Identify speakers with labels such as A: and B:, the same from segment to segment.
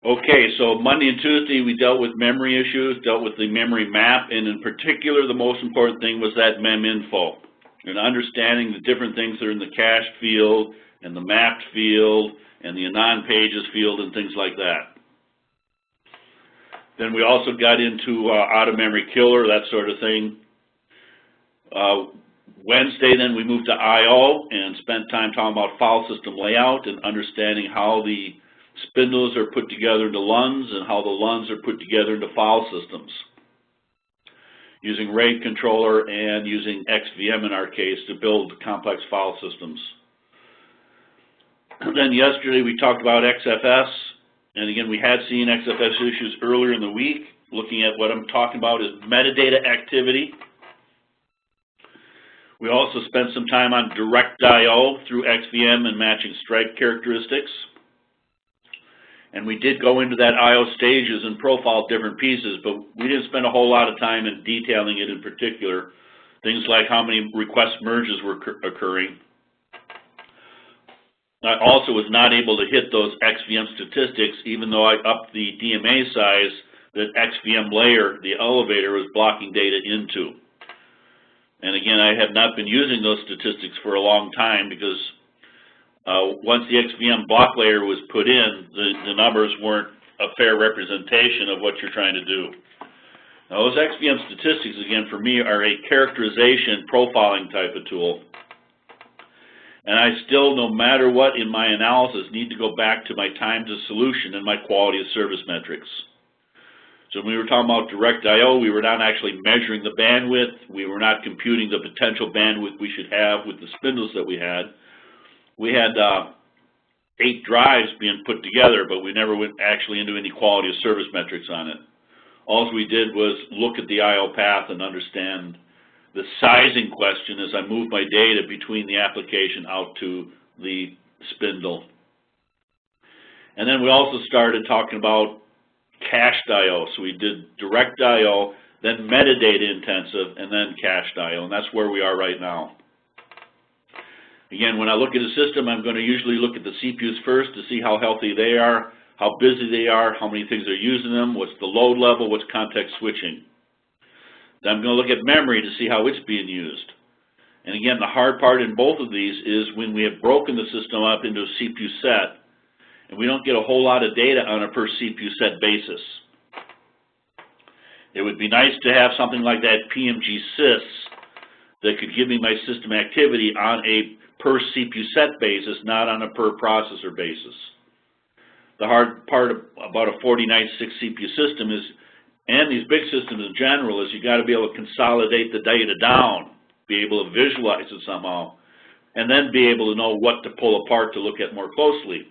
A: Okay, so Monday and Tuesday we dealt with memory issues, dealt with the memory map, and in particular the most important thing was that meminfo, and understanding the different things that are in the cached field, and the mapped field, and the anon pages field, and things like that. Then we also got into out-of-memory killer, that sort of thing. Wednesday then we moved to I/O and spent time talking about file system layout and understanding how the spindles are put together into LUNs and how the LUNs are put together into file systems, using RAID controller and using XVM in our case to build complex file systems. And then yesterday we talked about XFS, and again we had seen XFS issues earlier in the week. Looking at what I'm talking about is metadata activity. We also spent some time on direct I/O through XVM and matching stripe characteristics. And we did go into that I/O stages and profile different pieces, but we didn't spend a whole lot of time in detailing it in particular. Things like how many request merges were occurring. I also was not able to hit those XVM statistics, even though I upped the DMA size that XVM layer, the elevator, was blocking data into. And again, I have not been using those statistics for a long time because once the XVM block layer was put in, the numbers weren't a fair representation of what you're trying to do. Now, those XVM statistics, again, for me, are a characterization profiling type of tool. And I still, no matter what in my analysis, need to go back to my time to solution and my quality of service metrics. So when we were talking about direct I/O, we were not actually measuring the bandwidth. We were not computing the potential bandwidth we should have with the spindles that we had. We had 8 drives being put together, but we never went actually into any quality of service metrics on it. All we did was look at the I/O path and understand the sizing question as I move my data between the application out to the spindle. And then we also started talking about cached I/O. So we did direct I/O, then metadata intensive, and then cached I/O, and that's where we are right now. Again, when I look at a system, I'm going to usually look at the CPUs first to see how healthy they are, how busy they are, how many things are using them, what's the load level, what's context switching. Then I'm going to look at memory to see how it's being used. And again, the hard part in both of these is when we have broken the system up into a CPU set, and we don't get a whole lot of data on a per CPU set basis. It would be nice to have something like that PMG sys that could give me my system activity on a per CPU set basis, not on a per processor basis. The hard part about a 4096 CPU system is, and these big systems in general, is you got to be able to consolidate the data down, be able to visualize it somehow, and then be able to know what to pull apart to look at more closely.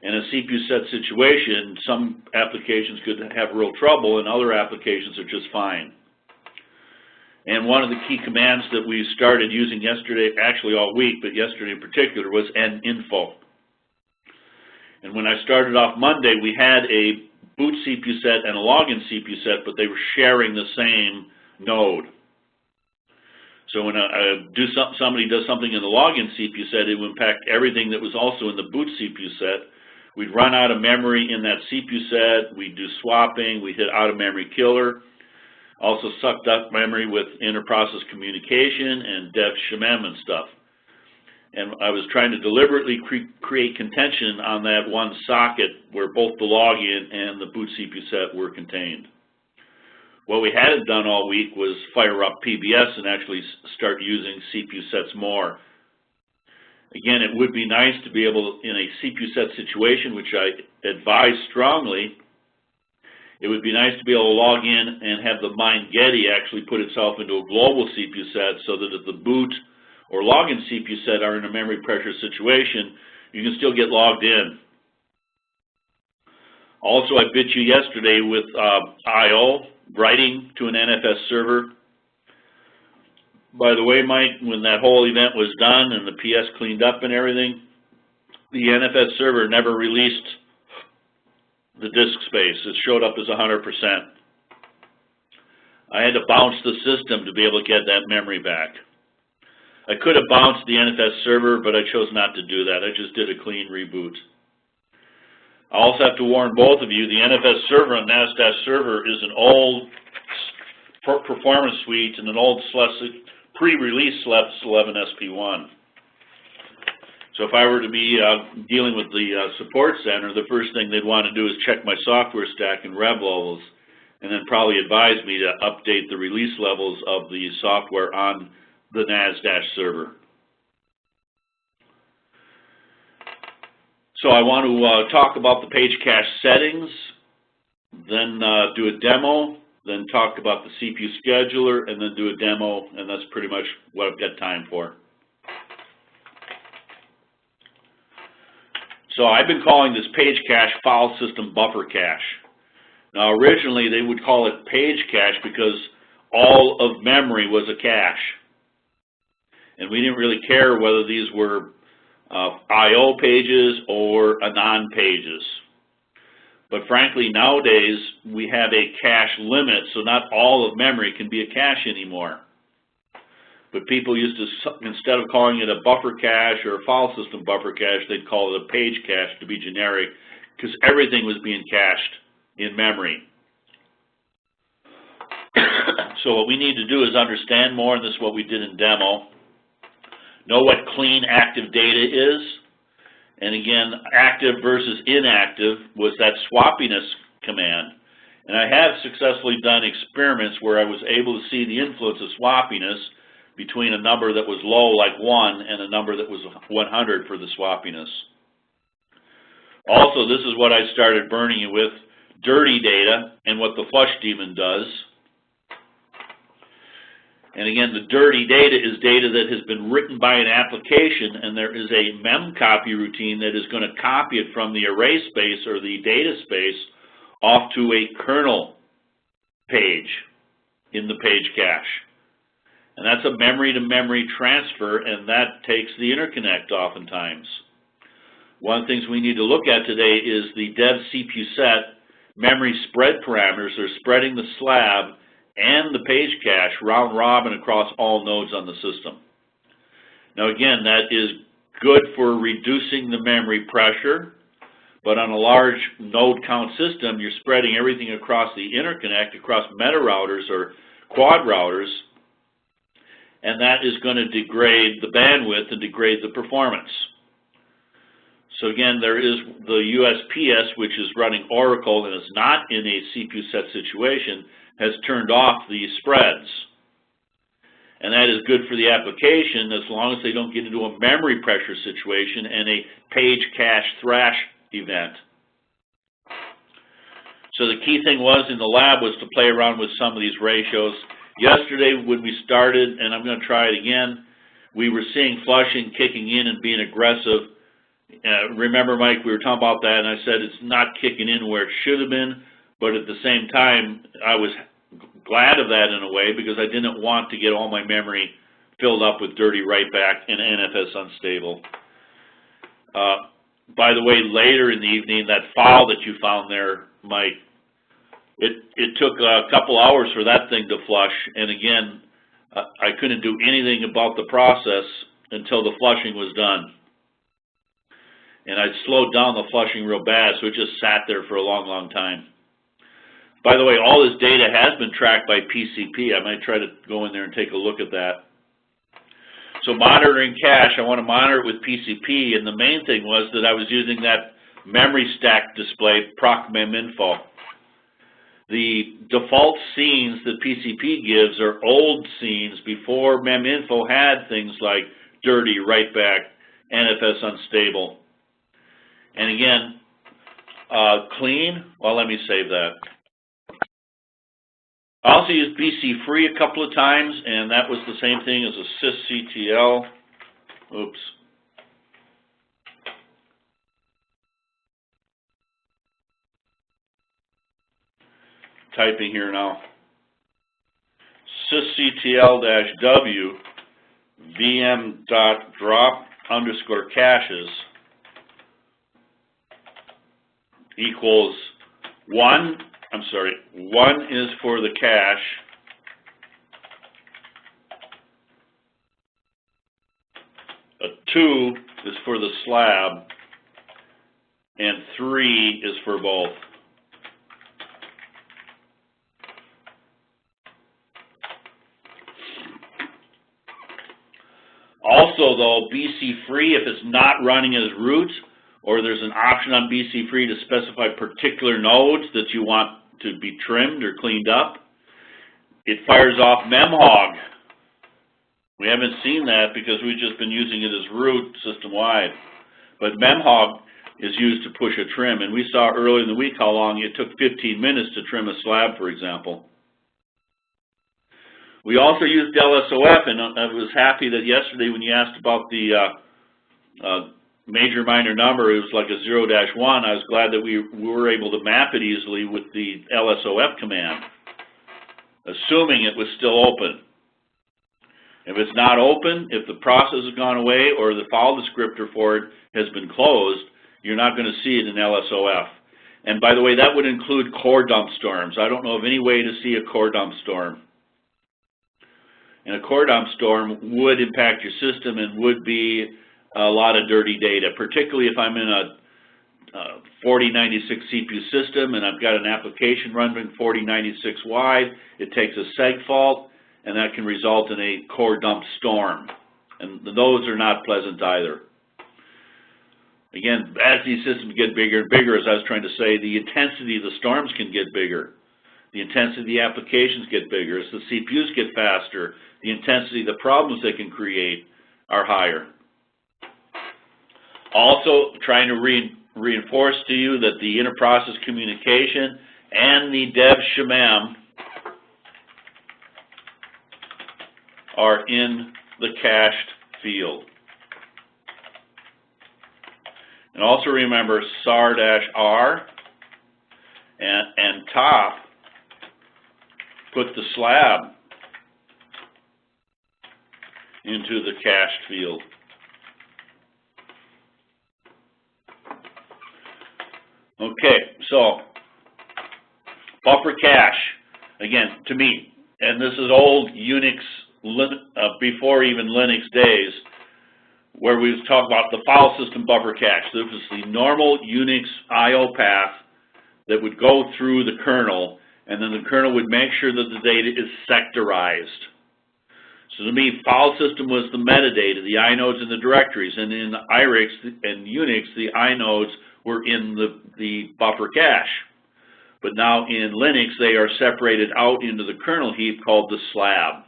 A: In a CPU set situation, some applications could have real trouble and other applications are just fine. And one of the key commands that we started using yesterday, actually all week, but yesterday in particular, was meminfo. And when I started off Monday, we had a boot CPU set and a login CPU set, but they were sharing the same node. So when somebody does something in the login CPU set, it would impact everything that was also in the boot CPU set. We'd run out of memory in that CPU set, we'd do swapping, we'd hit out-of-memory killer, also sucked up memory with inter-process communication and dev shmem and stuff. And I was trying to deliberately create contention on that one socket where both the login and the boot CPU set were contained. What we hadn't done all week was fire up PBS and actually start using CPU sets more. Again, it would be nice to be able, in a CPU set situation, which I advise strongly, it would be nice to be able to log in and have the MindGetty actually put itself into a global CPU set so that if the boot or login CPU set are in a memory pressure situation, you can still get logged in. Also, I bit you yesterday with I/O, writing to an NFS server. By the way, Mike, when that whole event was done and the PS cleaned up and everything, the NFS server never released the disk space. It showed up as 100%. I had to bounce the system to be able to get that memory back. I could have bounced the NFS server, but I chose not to do that. I just did a clean reboot. I also have to warn both of you, the NFS server on NAS server is an old performance suite and an old pre-release SLEPS 11 SP1. So if I were to be dealing with the support center, the first thing they'd want to do is check my software stack and rev levels, and then probably advise me to update the release levels of the software on the NAS server. So I want to talk about the page cache settings, then do a demo, then talk about the CPU scheduler, and then do a demo, and that's pretty much what I've got time for. So I've been calling this page cache file system buffer cache. Now originally they would call it page cache because all of memory was a cache. And we didn't really care whether these were I/O pages or anon pages. But frankly, nowadays we have a cache limit, so not all of memory can be a cache anymore. But people used to, instead of calling it a buffer cache or a file system buffer cache, they'd call it a page cache to be generic, because everything was being cached in memory. So what we need to do is understand more, and this is what we did in demo. Know what clean active data is. And again, active versus inactive was that swappiness command. And I have successfully done experiments where I was able to see the influence of swappiness between a number that was low, like 1, and a number that was 100 for the swappiness. Also, this is what I started burning you with, dirty data and what the flush daemon does. And again, the dirty data is data that has been written by an application, and there is a mem copy routine that is going to copy it from the array space or the data space off to a kernel page in the page cache. And that's a memory-to-memory transfer, and that takes the interconnect oftentimes. One of the things we need to look at today is the dev CPU set memory spread parameters. They're spreading the slab and the page cache round robin across all nodes on the system. Now again, that is good for reducing the memory pressure, but on a large node count system, you're spreading everything across the interconnect, across meta routers or quad routers, and that is going to degrade the bandwidth and degrade the performance. So again, there is the USPS, which is running Oracle and is not in a CPU set situation, has turned off the spreads. And that is good for the application as long as they don't get into a memory pressure situation and a page cache thrash event. So the key thing was in the lab was to play around with some of these ratios. Yesterday when we started, and I'm going to try it again, we were seeing flushing kicking in and being aggressive. Remember, Mike, we were talking about that, and I said it's not kicking in where it should have been, but at the same time, I was glad of that in a way because I didn't want to get all my memory filled up with dirty write-back and NFS unstable. By the way, later in the evening, that file that you found there, Mike, it took a couple hours for that thing to flush, and again, I couldn't do anything about the process until the flushing was done. And I'd slowed down the flushing real bad, so it just sat there for a long, long time. By the way, all this data has been tracked by PCP. I might try to go in there and take a look at that. So monitoring cache, I want to monitor it with PCP, and the main thing was that I was using that memory stack display, proc meminfo. The default scenes that PCP gives are old scenes before meminfo had things like dirty, write-back, NFS unstable. And again, clean, well, let me save that. I also used BC free a couple of times, and that was the same thing as a sysctl. Oops. Typing here now. sysctl-w vm.drop_caches equals 1 is for the cache, a 2 is for the slab, and 3 is for both. Also, though, BC free, if it's not running as root, or there's an option on BC free to specify particular nodes that you want to be trimmed or cleaned up, it fires off memhog. We haven't seen that because we've just been using it as root system-wide. But memhog is used to push a trim, and we saw earlier in the week how long it took 15 minutes to trim a slab, for example. We also used LSOF, and I was happy that yesterday when you asked about the major minor number, it was like a 0-1. I was glad that we were able to map it easily with the LSOF command, assuming it was still open. If it's not open, if the process has gone away or the file descriptor for it has been closed, you're not going to see it in LSOF. And by the way, that would include core dump storms. I don't know of any way to see a core dump storm. And a core dump storm would impact your system and would be a lot of dirty data, particularly if I'm in a 4096 CPU system and I've got an application running 4096 wide. It takes a seg fault, and that can result in a core dump storm. And those are not pleasant either. Again, as these systems get bigger and bigger, as I was trying to say, the intensity of the storms can get bigger. The intensity of the applications get bigger. As the CPUs get faster, the intensity of the problems they can create are higher. Also, trying to reinforce to you that the inter-process communication and the dev shemem are in the cached field. And also remember SAR-R and top, put the slab into the cached field. Okay, so buffer cache, again, to me, and this is old Unix, before even Linux days, where we talk about the file system buffer cache. This is the normal Unix I/O path that would go through the kernel, and then the kernel would make sure that the data is sectorized. So to me, file system was the metadata, the inodes and the directories, and in IRIX and Unix, the inodes were in the buffer cache. But now in Linux, they are separated out into the kernel heap called the slab.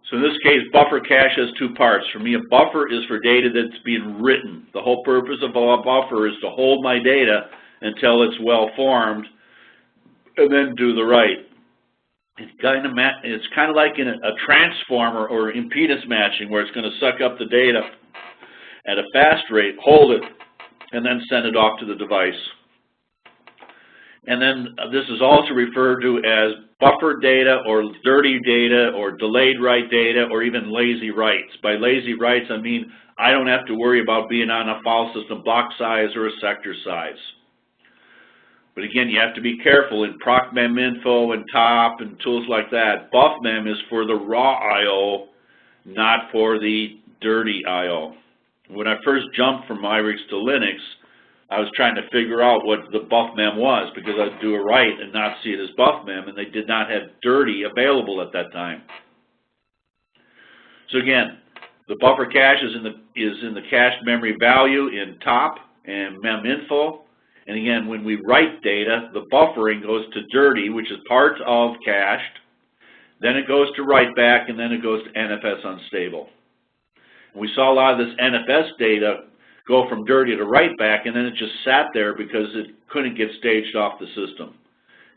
A: So in this case, buffer cache has two parts. For me, a buffer is for data that's being written. The whole purpose of a buffer is to hold my data until it's well formed, and then do the write. It's kind of like in a transformer or impedance matching, where it's going to suck up the data at a fast rate, hold it, and then send it off to the device. And then this is also referred to as buffer data or dirty data or delayed write data or even lazy writes. By lazy writes, I mean I don't have to worry about being on a file system block size or a sector size. But again, you have to be careful in proc meminfo and top and tools like that. Buffmem is for the raw I/O, not for the dirty I/O. When I first jumped from IRIX to Linux, I was trying to figure out what the buffmem was, because I'd do a write and not see it as buffmem, and they did not have dirty available at that time. So again, the buffer cache is in the cached memory value in top and meminfo. And again, when we write data, the buffering goes to dirty, which is part of cached. Then it goes to write back, and then it goes to NFS unstable. And we saw a lot of this NFS data go from dirty to write back, and then it just sat there because it couldn't get staged off the system.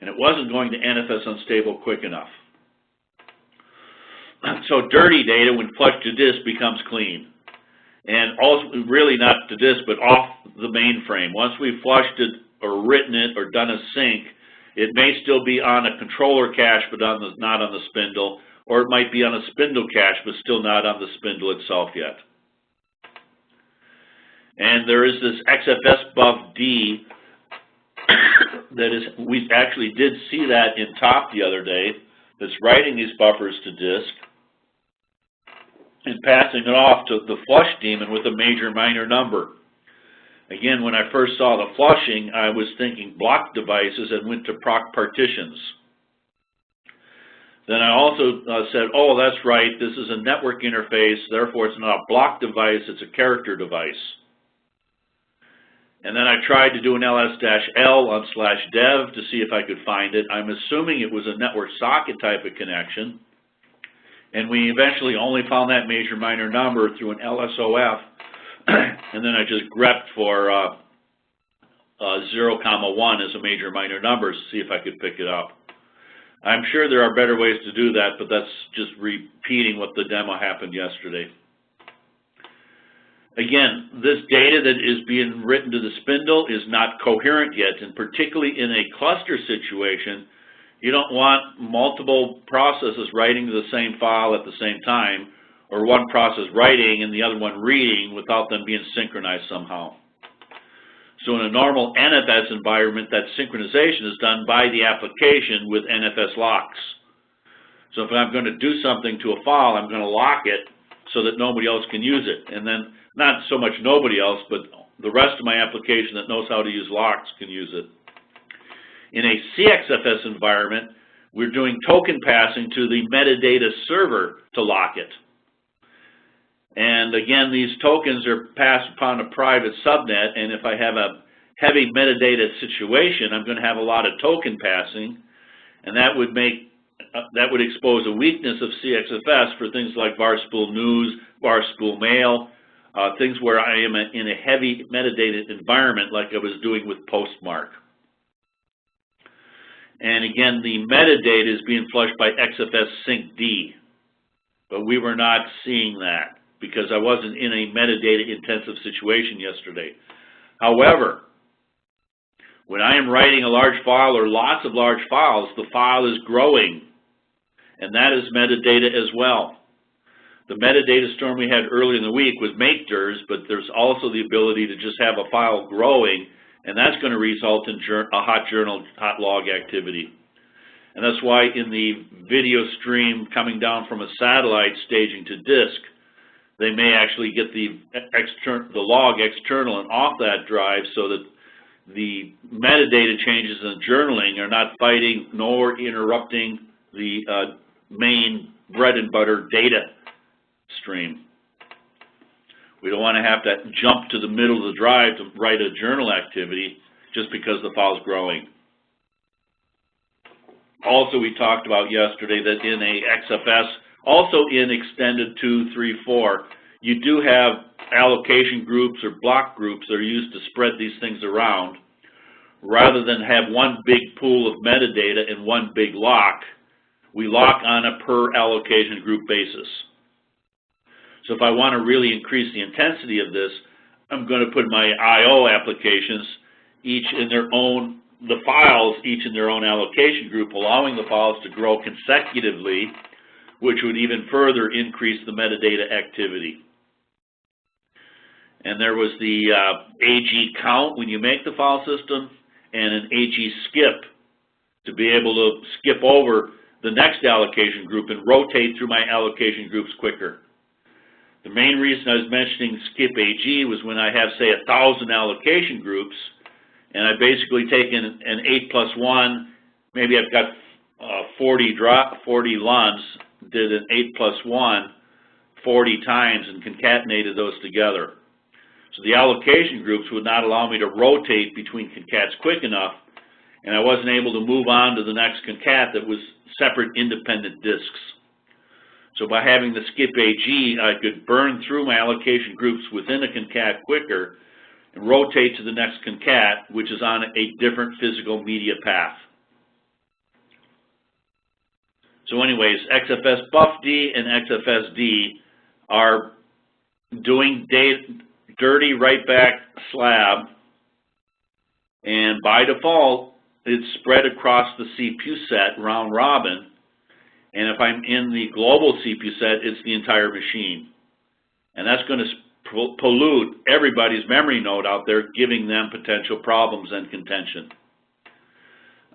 A: And it wasn't going to NFS unstable quick enough. So dirty data, when flushed to disk, becomes clean. And also, really not to disk, but off the mainframe. Once we've flushed it or written it or done a sync, it may still be on a controller cache, but not on the spindle, or it might be on a spindle cache, but still not on the spindle itself yet. And there is this XFS buff D that is, we actually did see that in top the other day, that's writing these buffers to disk and passing it off to the flush daemon with a major minor number. Again, when I first saw the flushing, I was thinking block devices and went to proc partitions. Then I also said, oh, that's right, this is a network interface, therefore it's not a block device, it's a character device. And then I tried to do an ls-l on /dev to see if I could find it. I'm assuming it was a network socket type of connection. And we eventually only found that major minor number through an LSOF. And then I just grepped for 0, 1 as a major minor number to see if I could pick it up. I'm sure there are better ways to do that, but that's just repeating what the demo happened yesterday. Again, this data that is being written to the spindle is not coherent yet, and particularly in a cluster situation, you don't want multiple processes writing to the same file at the same time, or one process writing and the other one reading without them being synchronized somehow. So in a normal NFS environment, that synchronization is done by the application with NFS locks. So if I'm going to do something to a file, I'm going to lock it so that nobody else can use it. And then not so much nobody else, but the rest of my application that knows how to use locks can use it. In a CXFS environment, we're doing token passing to the metadata server to lock it. And again, these tokens are passed upon a private subnet, and if I have a heavy metadata situation, I'm going to have a lot of token passing, and that would expose a weakness of CXFS for things like varspool news, varspool mail, things where I am in a heavy metadata environment like I was doing with Postmark. And again, the metadata is being flushed by XFS syncd, but we were not seeing that because I wasn't in a metadata intensive situation yesterday. However, when I am writing a large file or lots of large files, the file is growing, and that is metadata as well. The metadata storm we had earlier in the week was make-drs, but there's also the ability to just have a file growing, and that's going to result in a hot journal, hot log activity. And that's why in the video stream coming down from a satellite staging to disk, they may actually get the log external and off that drive so that the metadata changes in journaling are not fighting nor interrupting the main bread and butter data stream. We don't want to have to jump to the middle of the drive to write a journal activity just because the file's growing. Also, we talked about yesterday that in a XFS, also in extended 2, 3, 4, you do have allocation groups or block groups that are used to spread these things around. Rather than have one big pool of metadata and one big lock, we lock on a per allocation group basis. So if I want to really increase the intensity of this, I'm going to put my I/O applications each in their own, the files each in their own allocation group, allowing the files to grow consecutively, which would even further increase the metadata activity. And there was the AG count when you make the file system, and an AG skip to be able to skip over the next allocation group and rotate through my allocation groups quicker. The main reason I was mentioning skip AG was when I have, say, 1,000 allocation groups, and I basically taken an 8+1, maybe I've got 40 LUNs, did an 8+1 40 times and concatenated those together. So the allocation groups would not allow me to rotate between concats quick enough, and I wasn't able to move on to the next concat that was separate independent disks. So by having the skip AG, I could burn through my allocation groups within a concat quicker and rotate to the next concat, which is on a different physical media path. So anyways, XFS BuffD and XFSD are doing dirty write-back slab, and by default, it's spread across the CPU set round robin, and if I'm in the global CPU set, it's the entire machine. And that's going to pollute everybody's memory node out there, giving them potential problems and contention.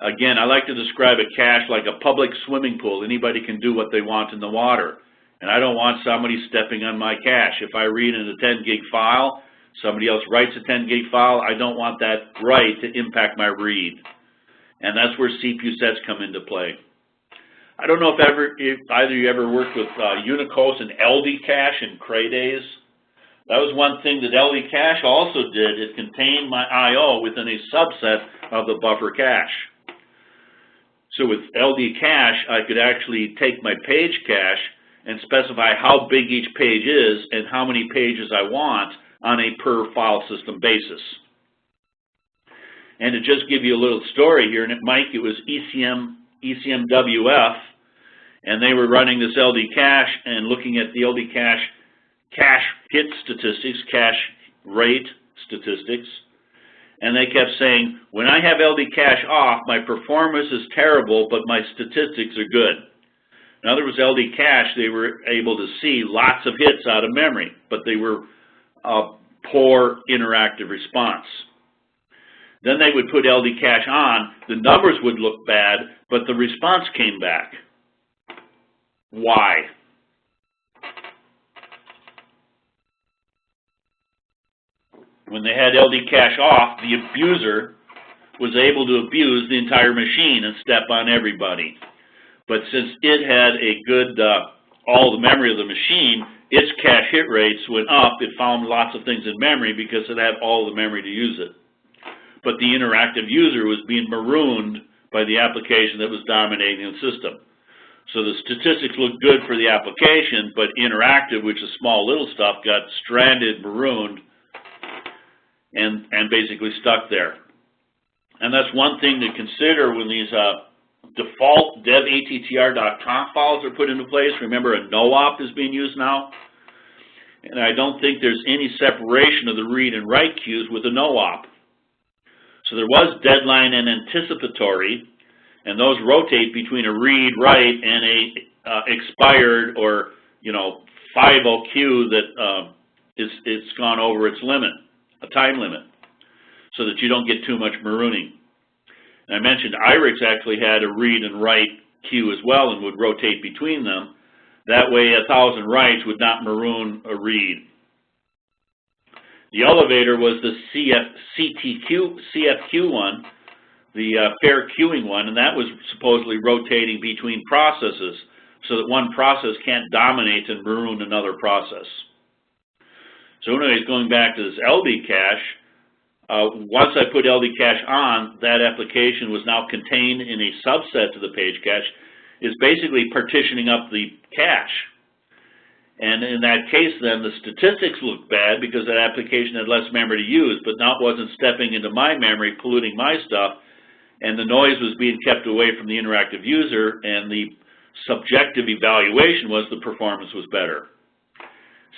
A: Again, I like to describe a cache like a public swimming pool. Anybody can do what they want in the water. And I don't want somebody stepping on my cache. If I read in a 10 gig file, Somebody else writes a 10 gig file, I don't want that write to impact my read. And that's where CPU sets come into play. I don't know if either of you ever worked with Unicos and LD cache in Cray days. That was one thing that LD cache also did. It contained my I/O within a subset of the buffer cache. So with LD cache, I could actually take my page cache and specify how big each page is and how many pages I want on a per file system basis. And to just give you a little story here, and Mike, it was ECMWF, and they were running this LD cache and looking at the LD cache hit statistics, cache rate statistics, and they kept saying, when I have LD cache off, my performance is terrible, but my statistics are good. In other words, LD cache, they were able to see lots of hits out of memory, but they were poor interactive response. Then they would put LD cache on, the numbers would look bad, but the response came back. Why? When they had LD cache off, the abuser was able to abuse the entire machine and step on everybody. But since it had a good, all the memory of the machine, its cache hit rates went up. It found lots of things in memory because it had all the memory to use it. But the interactive user was being marooned by the application that was dominating the system. So the statistics looked good for the application, but interactive, which is small little stuff, got stranded, marooned, and basically stuck there. And that's one thing to consider when these default dev.attr.conf files are put into place. Remember, a no-op is being used now. And I don't think there's any separation of the read and write queues with a no-op. So there was deadline and anticipatory, and those rotate between a read, write, and a expired or 5.0 queue that it's gone over its limit, a time limit, so that you don't get too much marooning. And I mentioned IRIX actually had a read and write queue as well and would rotate between them. That way 1,000 writes would not maroon a read. The elevator was the CFQ one, the pair queuing one, and that was supposedly rotating between processes so that one process can't dominate and maroon another process. So anyways, going back to this LD cache, once I put LD cache on, that application was now contained in a subset to the page cache, is basically partitioning up the cache. And in that case then, the statistics looked bad because that application had less memory to use, but now it wasn't stepping into my memory, polluting my stuff, and the noise was being kept away from the interactive user, and the subjective evaluation was the performance was better.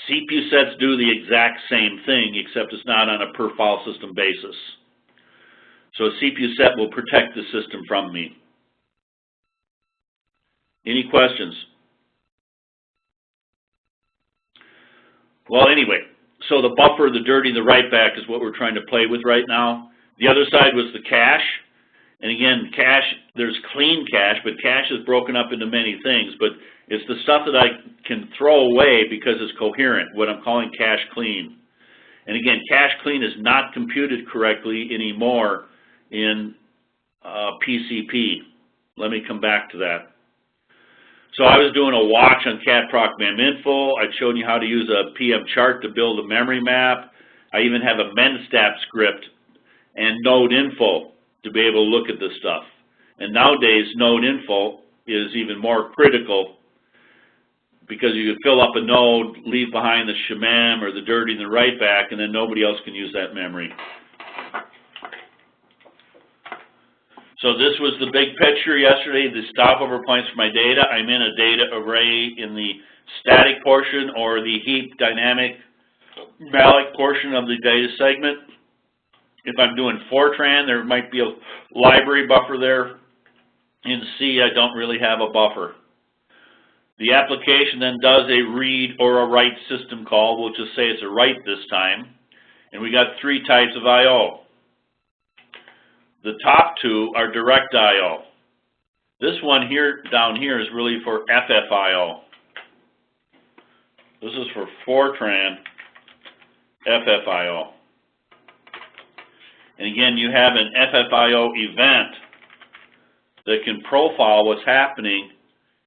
A: CPU sets do the exact same thing, except it's not on a per file system basis. So a CPU set will protect the system from me. Any questions? Well, anyway, so the buffer, the dirty, the write back is what we're trying to play with right now. The other side was the cache. And again, cache, there's clean cache, but cache is broken up into many things. But it's the stuff that I can throw away because it's coherent, what I'm calling cache clean. And again, cache clean is not computed correctly anymore in PCP. Let me come back to that. So I was doing a watch on cat proc meminfo. I'd shown you how to use a PM chart to build a memory map. I even have a menstab script and node info to be able to look at this stuff. And nowadays, node info is even more critical because you can fill up a node, leave behind the shemem or the dirty and the write back, and then nobody else can use that memory. So this was the big picture yesterday, the stopover points for my data. I'm in a data array in the static portion or the heap dynamic malloc portion of the data segment. If I'm doing Fortran, there might be a library buffer there. In C, I don't really have a buffer. The application then does a read or a write system call. We'll just say it's a write this time. And we got 3 types of I/O. The top 2 are direct I/O. This one here, down here, is really for FFIO. This is for Fortran FFIO. And again, you have an FFIO event that can profile what's happening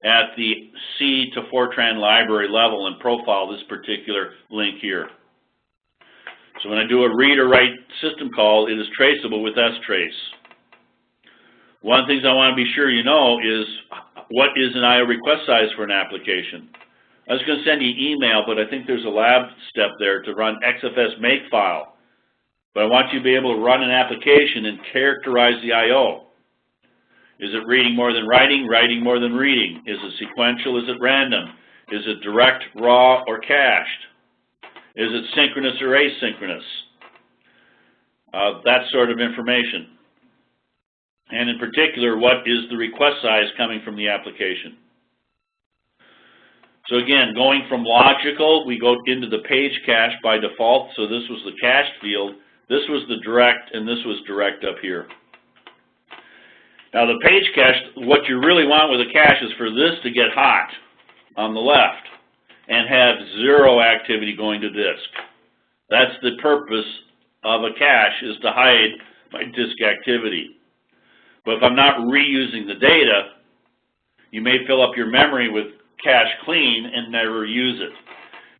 A: at the C to Fortran library level and profile this particular link here. So when I do a read or write system call, it is traceable with strace. One of the things I want to be sure you know is what is an IO request size for an application. I was going to send you email, but I think there's a lab step there to run XFS makefile. But I want you to be able to run an application and characterize the IO. Is it reading more than writing, writing more than reading? Is it sequential, is it random? Is it direct, raw, or cached? Is it synchronous or asynchronous? That sort of information. And in particular, what is the request size coming from the application? So again, going from logical, we go into the page cache by default. So this was the cached field. This was the direct, and this was direct up here. Now the page cache, what you really want with a cache is for this to get hot on the left and have zero activity going to disk. That's the purpose of a cache, is to hide my disk activity. But if I'm not reusing the data, you may fill up your memory with cache clean and never use it.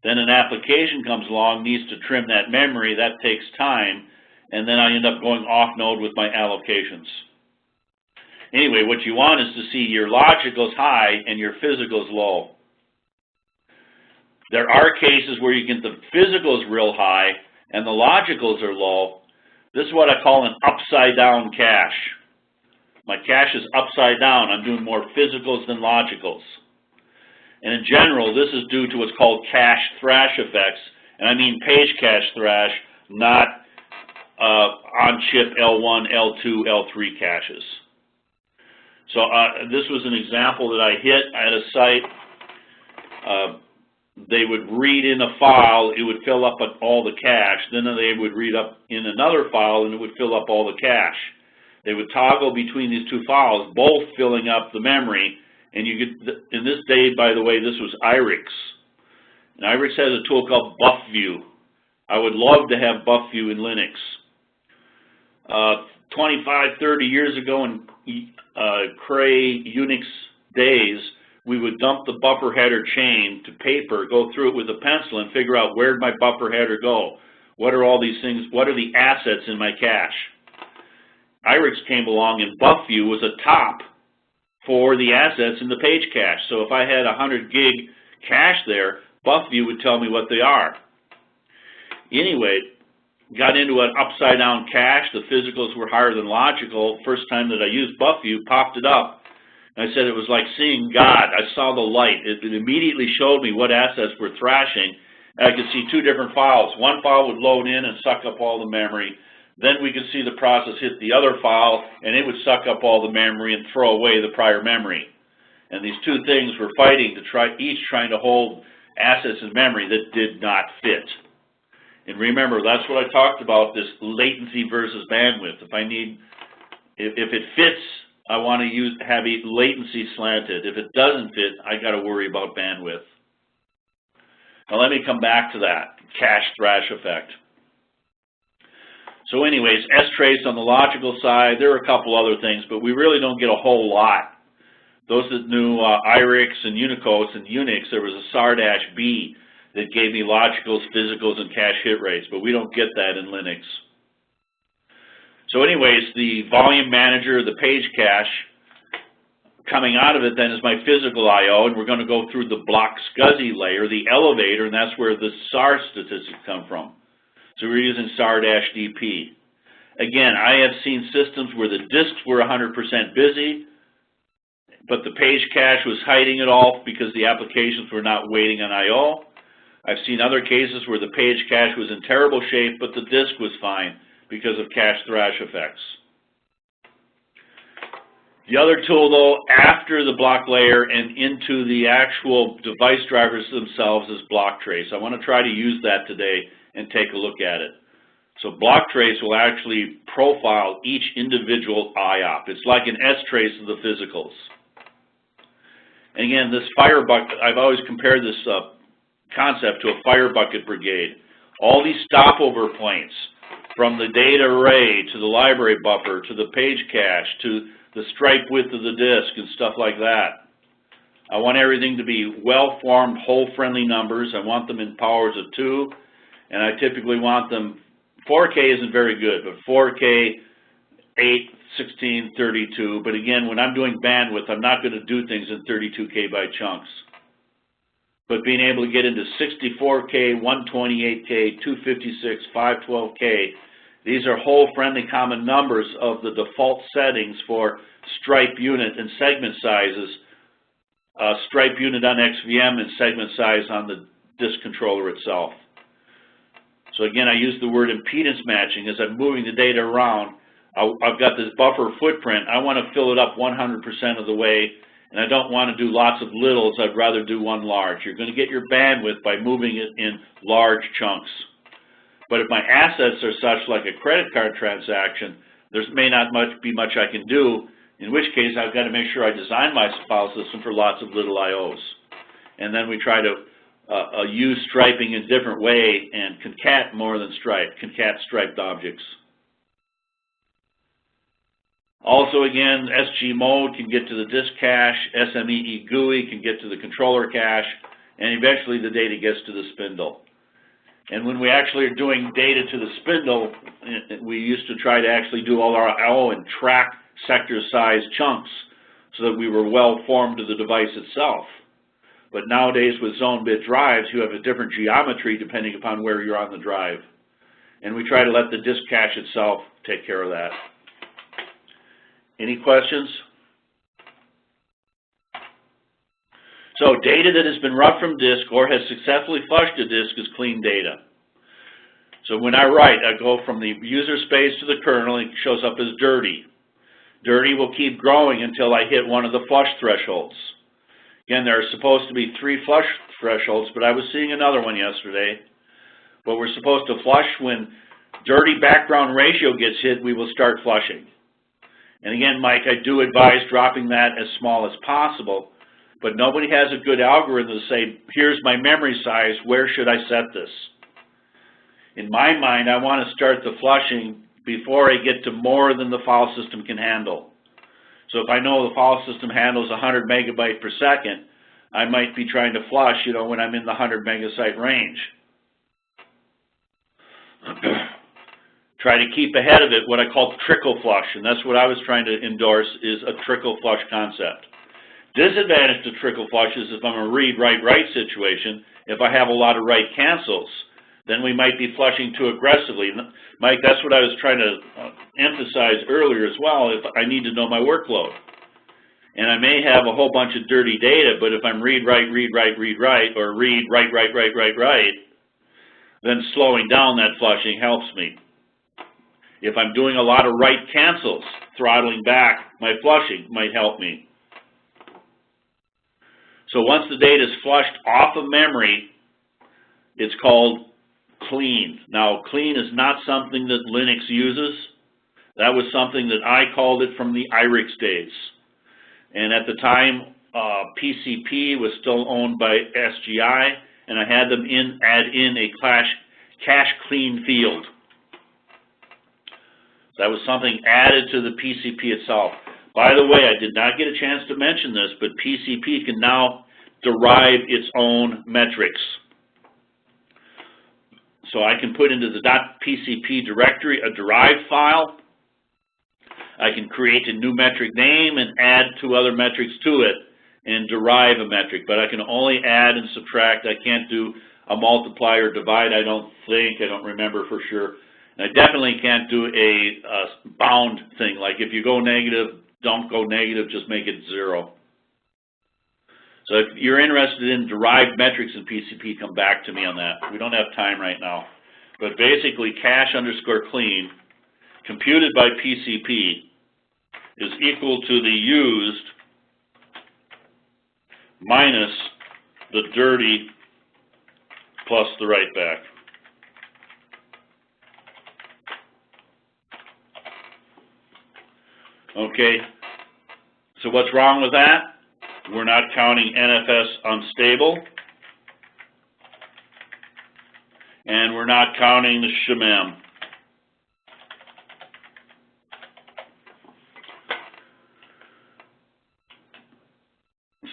A: Then an application comes along, needs to trim that memory, that takes time, and then I end up going off node with my allocations. Anyway, what you want is to see your logicals high and your physicals low. There are cases where you get the physicals real high and the logicals are low. This is what I call an upside down cache. My cache is upside down. I'm doing more physicals than logicals. And in general, this is due to what's called cache thrash effects. And I mean page cache thrash, not on-chip L1, L2, L3 caches. So this was an example that I hit at a site. They would read in a file, it would fill up all the cache. Then they would read up in another file, and it would fill up all the cache. They would toggle between these two files, both filling up the memory. And you get, in this day, by the way, this was IRIX. And IRIX has a tool called BuffView. I would love to have BuffView in Linux. 25, 30 years ago in Cray Unix days, we would dump the buffer header chain to paper, go through it with a pencil and figure out where did my buffer header go? What are all these things? What are the assets in my cache? IRIX came along and BuffView was a top for the assets in the page cache. So if I had 100 gig cache there, BuffView would tell me what they are. Anyway, got into an upside down cache. The physicals were higher than logical. First time that I used BuffView, popped it up. And I said it was like seeing God. I saw the light. It immediately showed me what assets were thrashing. And I could see two different files. One file would load in and suck up all the memory. Then we could see the process hit the other file, and it would suck up all the memory and throw away the prior memory. And these two things were fighting to each trying to hold assets in memory that did not fit. And remember, that's what I talked about, this latency versus bandwidth. If it fits, I want to have it latency slanted. If it doesn't fit, I got to worry about bandwidth. Now let me come back to that cache thrash effect. So anyways, strace on the logical side, there are a couple other things, but we really don't get a whole lot. Those that knew IRIX and Unicode and Unix, there was a SAR-B that gave me logicals, physicals, and cache hit rates, but we don't get that in Linux. So anyways, the volume manager, the page cache, coming out of it then is my physical I/O, and we're going to go through the block SCSI layer, the elevator, and that's where the SAR statistics come from. So we're using SAR-DP. Again, I have seen systems where the disks were 100% busy, but the page cache was hiding it all because the applications were not waiting on I/O. I've seen other cases where the page cache was in terrible shape, but the disk was fine because of cache thrash effects. The other tool, though, after the block layer and into the actual device drivers themselves is block trace. I want to try to use that today and take a look at it. So block trace will actually profile each individual IOP. It's like an S-trace of the physicals. And again, this fire bucket, I've always compared this concept to a fire bucket brigade. All these stopover points, from the data array to the library buffer to the page cache to the stripe width of the disk and stuff like that. I want everything to be well-formed, hole-friendly numbers. I want them in powers of 2, and I typically want them, 4K isn't very good, but 4K, 8, 16, 32. But again, when I'm doing bandwidth, I'm not going to do things in 32K by chunks. But being able to get into 64K, 128K, 256, 512K, these are hole-friendly common numbers of the default settings for stripe unit and segment sizes, stripe unit on XVM and segment size on the disk controller itself. So again, I use the word impedance matching. As I'm moving the data around, I've got this buffer footprint. I want to fill it up 100% of the way, and I don't want to do lots of littles. I'd rather do one large. You're going to get your bandwidth by moving it in large chunks. But if my assets are such, like a credit card transaction, there may not be much I can do, in which case I've got to make sure I design my file system for lots of little IOs. And then we try to use striping in a different way and concat more than stripe, concat striped objects. Also, again, SG mode can get to the disk cache, SMEE GUI can get to the controller cache, and eventually the data gets to the spindle. And when we actually are doing data to the spindle, we used to try to actually do all our IO and track sector size chunks so that we were well formed to the device itself. But nowadays with zone bit drives, you have a different geometry depending upon where you're on the drive. And we try to let the disk cache itself take care of that. Any questions? So data that has been roughed from disk or has successfully flushed a disk is clean data. So when I write, I go from the user space to the kernel, and it shows up as dirty. Dirty will keep growing until I hit one of the flush thresholds. Again, there are supposed to be 3 flush thresholds, but I was seeing another one yesterday. But we're supposed to flush when dirty background ratio gets hit, we will start flushing. And again, Mike, I do advise dropping that as small as possible, but nobody has a good algorithm to say, here's my memory size, where should I set this? In my mind, I want to start the flushing before I get to more than the file system can handle. So if I know the file system handles 100 megabytes per second, I might be trying to flush, when I'm in the 100 megabyte range. Try to keep ahead of it, what I call trickle flush, and that's what I was trying to endorse, is a trickle flush concept. Disadvantage to trickle flush is if I'm a read, write, write situation, if I have a lot of write cancels, then we might be flushing too aggressively. Mike, that's what I was trying to emphasize earlier as well, if I need to know my workload. And I may have a whole bunch of dirty data, but if I'm read, write, read, write, read, write, or read, write, write, write, write, write, then slowing down that flushing helps me. If I'm doing a lot of write cancels, throttling back my flushing might help me. So once the data is flushed off of memory, it's called clean. Now, clean is not something that Linux uses. That was something that I called it from the IRIX days. And at the time, PCP was still owned by SGI, and I had them add in a cache clean field. That was something added to the PCP itself. By the way, I did not get a chance to mention this, but PCP can now derive its own metrics. So I can put into the .pcp directory a derived file. I can create a new metric name and add 2 other metrics to it and derive a metric, but I can only add and subtract. I can't do a multiply or divide, I don't remember for sure. And I definitely can't do a bound thing, like if you go negative, don't go negative, just make it 0. So if you're interested in derived metrics in PCP, come back to me on that. We don't have time right now. But basically, cache_clean computed by PCP is equal to the used minus the dirty plus the write back. Okay, so what's wrong with that? We're not counting NFS unstable, and we're not counting the shemem.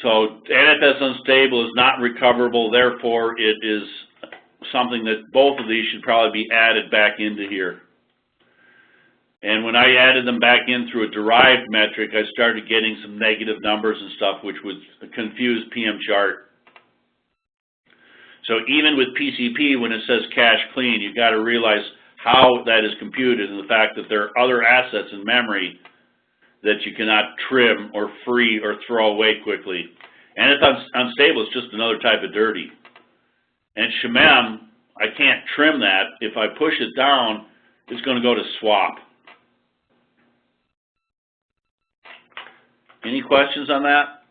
A: So NFS unstable is not recoverable, therefore it is something that both of these should probably be added back into here. And when I added them back in through a derived metric, I started getting some negative numbers and stuff, which would confuse PM chart. So even with PCP, when it says cache clean, you've got to realize how that is computed and the fact that there are other assets in memory that you cannot trim or free or throw away quickly. And if it's unstable, it's just another type of dirty. And shemem, I can't trim that. If I push it down, it's going to go to swap. Any questions on that?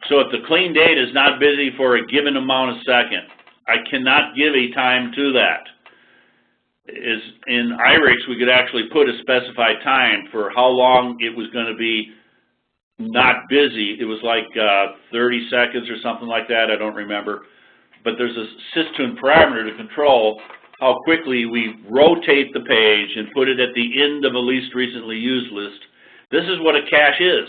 A: So if the clean data is not busy for a given amount of seconds, I cannot give a time to that. In IRIX, we could actually put a specified time for how long it was going to be not busy. It was like 30 seconds or something like that, I don't remember. But there's a system parameter to control how quickly we rotate the page and put it at the end of a least recently used list. This is what a cache is.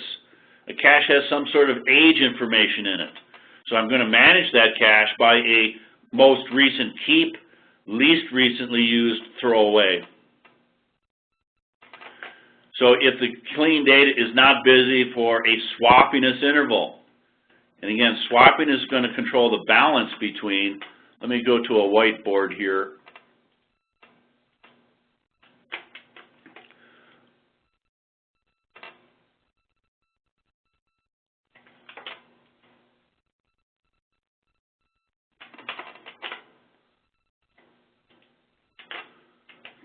A: A cache has some sort of age information in it. So I'm going to manage that cache by a most recent keep, least recently used throw away. So if the clean data is not busy for a swappiness interval, and again, swapping is going to control the balance between, let me go to a whiteboard here.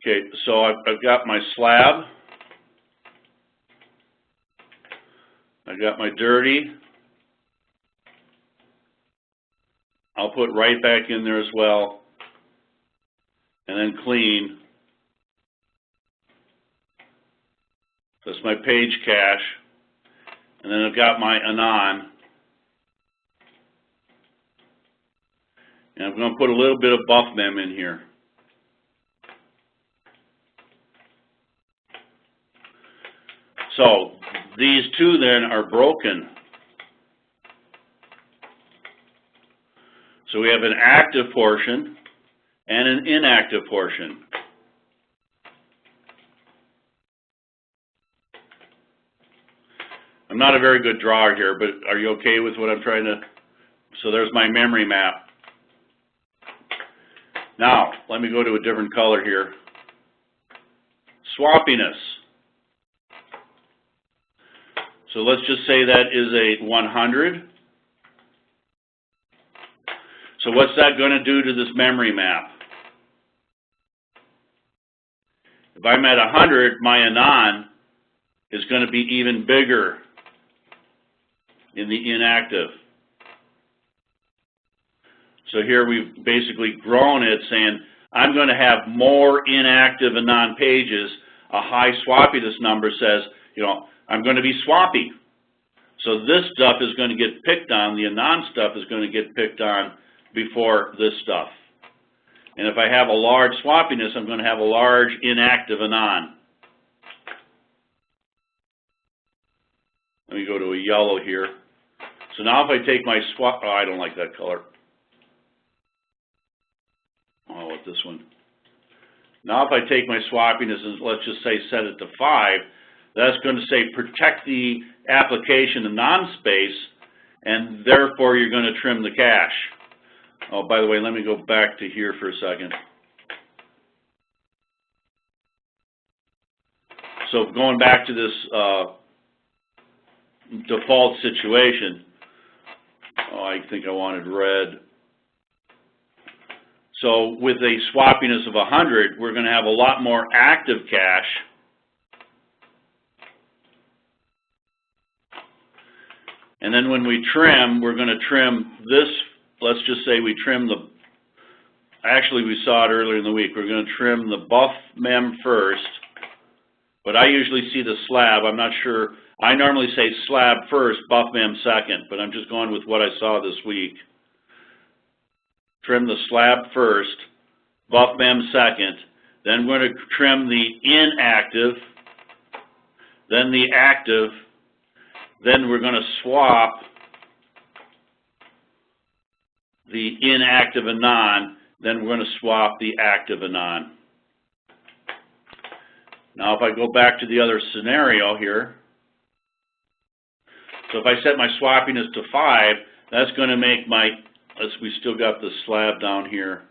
A: Okay, so I've got my slab, I've got my dirty, I'll put right back in there as well, and then clean. That's my page cache, and then I've got my anon, and I'm going to put a little bit of buff mem in here. So these two then are broken. So we have an active portion and an inactive portion. I'm not a very good drawer here, but are you okay with what I'm trying to? So there's my memory map. Now, let me go to a different color here. Swappiness. So let's just say that is a 100. So what's that going to do to this memory map? If I'm at 100, my anon is going to be even bigger in the inactive. So here we've basically grown it, saying I'm going to have more inactive anon pages. A high swappiness number says, you know, I'm going to be swappy. So this stuff is going to get picked on, the anon stuff is going to get picked on before this stuff. And if I have a large swappiness, I'm going to have a large inactive anon. Let me go to a yellow here. So now if I take my swap, oh, I don't like that color. Oh, with this one. Now if I take my swappiness and let's just say set it to 5, that's going to say protect the application anon space, and therefore you're going to trim the cache. Oh, by the way, let me go back to here for a second. So going back to this default situation, oh, I think I wanted red. So with a swappiness of 100, we're going to have a lot more active cache. And then when we trim, we're going to trim this, let's just say we trim the, actually we saw it earlier in the week, we're going to trim the buff mem first, but I usually see the slab, I'm not sure, I normally say slab first, buff mem second, but I'm just going with what I saw this week. trim the slab first, buff mem second, then we're going to trim the inactive, then the active, then we're going to swap the inactive and non, then we're going to swap the active and non. Now if I go back to the other scenario here, so if I set my swappiness to 5, that's going to make my, we still got the slab down here.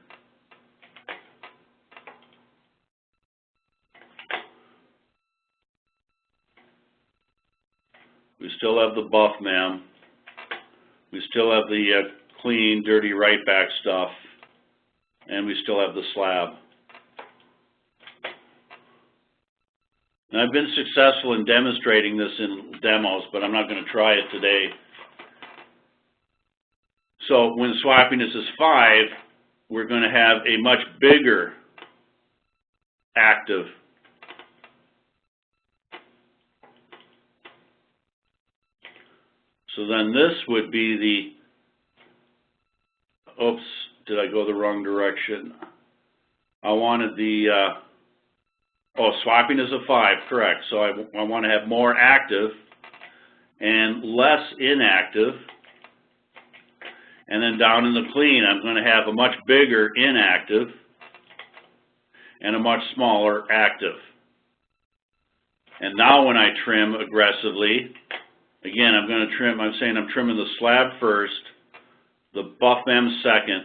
A: We still have the buff mem. We still have the clean, dirty right back stuff. And we still have the slab. And I've been successful in demonstrating this in demos, but I'm not going to try it today. So when swappiness is 5, we're going to have a much bigger active. So then this would be the, oops, did I go the wrong direction? I wanted the, swappiness of 5, correct. So I want to have more active and less inactive. And then down in the clean, I'm going to have a much bigger inactive and a much smaller active. And now when I trim aggressively, again, I'm going to trim, I'm saying I'm trimming the slab first, the buff mem second,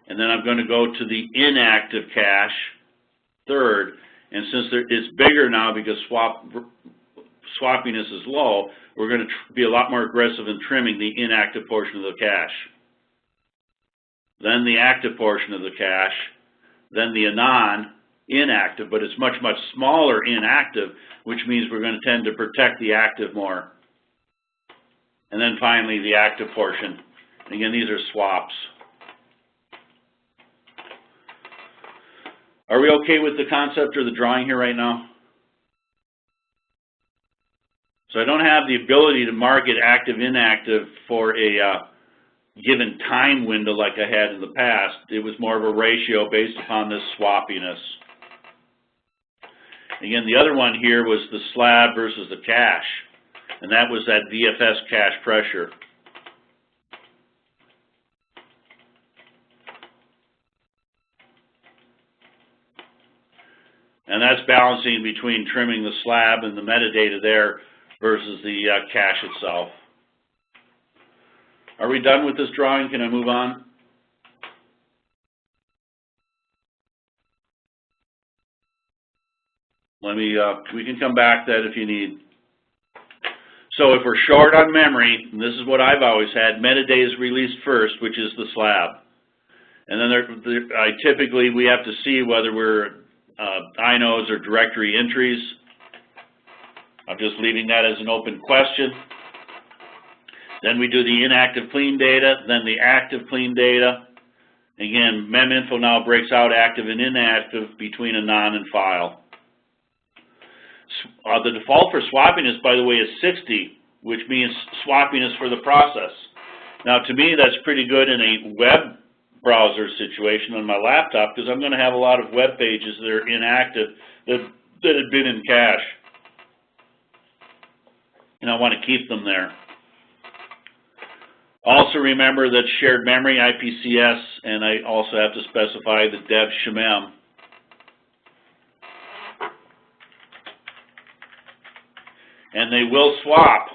A: and then I'm going to go to the inactive cache third. And since it's bigger now because swappiness is low, we're going to be a lot more aggressive in trimming the inactive portion of the cache. Then the active portion of the cache, then the non-inactive, but it's much, much smaller inactive, which means we're going to tend to protect the active more. And then finally the active portion. Again, these are swaps. Are we okay with the concept or the drawing here right now? So I don't have the ability to mark it active, inactive for a given time window like I had in the past. It was more of a ratio based upon this swappiness. Again, the other one here was the slab versus the cache, and that was that VFS cache pressure. And that's balancing between trimming the slab and the metadata there versus the cache itself. Are we done with this drawing? Can I move on? Let me, we can come back to that if you need. So if we're short on memory, and this is what I've always had, metadata is released first, which is the slab. And then typically we have to see whether we're inodes or directory entries. I'm just leaving that as an open question. Then we do the inactive clean data, then the active clean data. Again, meminfo now breaks out active and inactive between a non and file. The default for swappiness, by the way, is 60, which means swappiness for the process. Now, to me, that's pretty good in a web browser situation on my laptop because I'm going to have a lot of web pages that are inactive that had been in cache. And I want to keep them there. Also remember that shared memory, IPCS, and I also have to specify the dev shemem. And they will swap.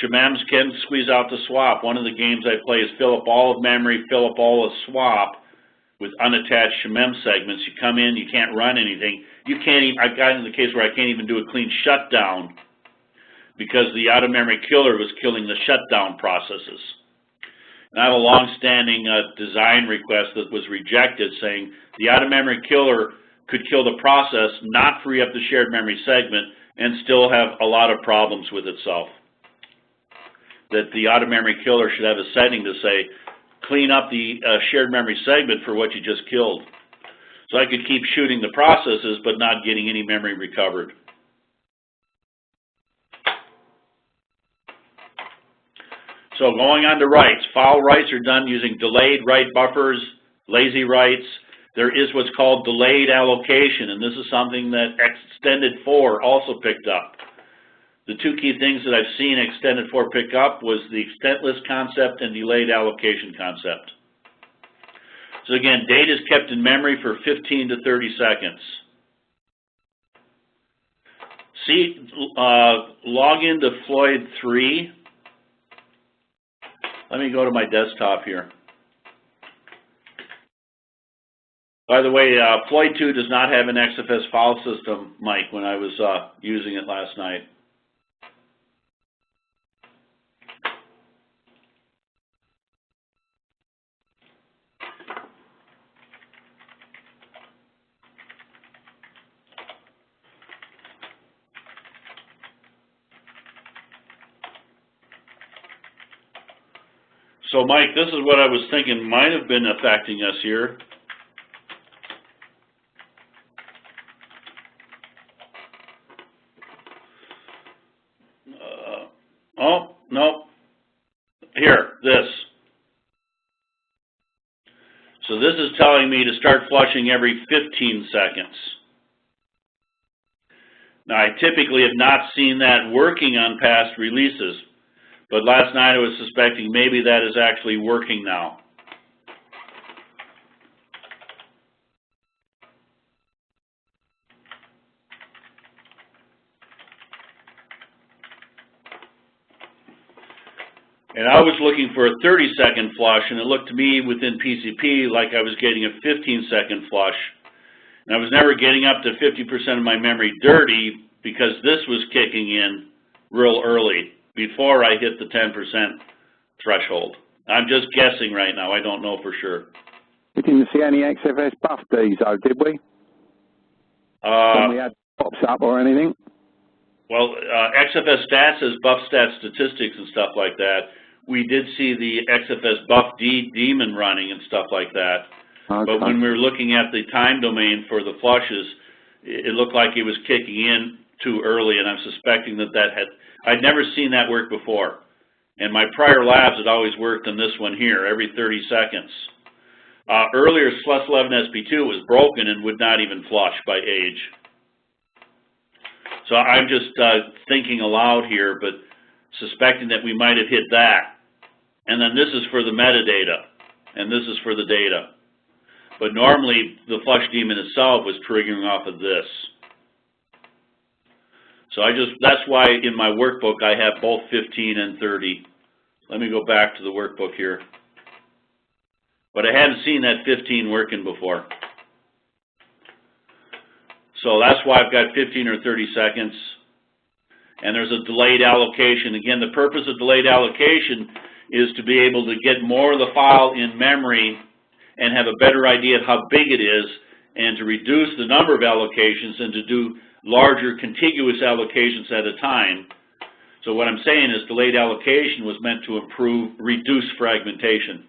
A: Shemems can squeeze out the swap. One of the games I play is fill up all of memory, fill up all of swap with unattached shemem segments. You come in, you can't run anything. You can't even, I've gotten to the case where I can't even do a clean shutdown because the out-of-memory killer was killing the shutdown processes. And I have a long-standing design request that was rejected saying the out-of-memory killer could kill the process, not free up the shared memory segment, and still have a lot of problems with itself. That the out-of-memory killer should have a setting to say, clean up the shared memory segment for what you just killed. So I could keep shooting the processes, but not getting any memory recovered. So going on to writes, foul writes are done using delayed write buffers, lazy writes. There is what's called delayed allocation, and this is something that Extended 4 also picked up. The two key things that I've seen Extended 4 pick up was the extentless concept and delayed allocation concept. So again, data is kept in memory for 15 to 30 seconds. Log into Floyd 3. Let me go to my desktop here. By the way, Floyd 2 does not have an XFS file system, Mike, when I was using it last night. So, Mike, this is what I was thinking might have been affecting us here. Oh, no. Here, this. So this is telling me to start flushing every 15 seconds. Now, I typically have not seen that working on past releases, but last night I was suspecting maybe that is actually working now. And I was looking for a 30-second flush, and it looked to me within PCP like I was getting a 15-second flush. And I was never getting up to 50% of my memory dirty because this was kicking in real early before I hit the 10% threshold. I'm just guessing right now. I don't know for sure.
B: We didn't see any XFS buff Ds, though, did we? When we had pops up or anything?
A: Well, XFS stats has buff stat statistics and stuff like that. We did see the XFS buff daemon running and stuff like that. Okay. But when we were looking at the time domain for the flushes, it looked like it was kicking in too early, and I'm suspecting that I'd never seen that work before. And my prior labs had always worked on this one here, every 30 seconds. Earlier, SLUS 11 SP2 was broken and would not even flush by age. So I'm just thinking aloud here, but suspecting that we might have hit that. And then this is for the metadata, and this is for the data. But normally, the flush daemon itself was triggering off of this. So that's why in my workbook I have both 15 and 30. Let me go back to the workbook here. But I hadn't seen that 15 working before. So that's why I've got 15 or 30 seconds. And there's a delayed allocation. Again, the purpose of delayed allocation is to be able to get more of the file in memory and have a better idea of how big it is, and to reduce the number of allocations and to do larger contiguous allocations at a time. So what I'm saying is delayed allocation was meant to reduce fragmentation.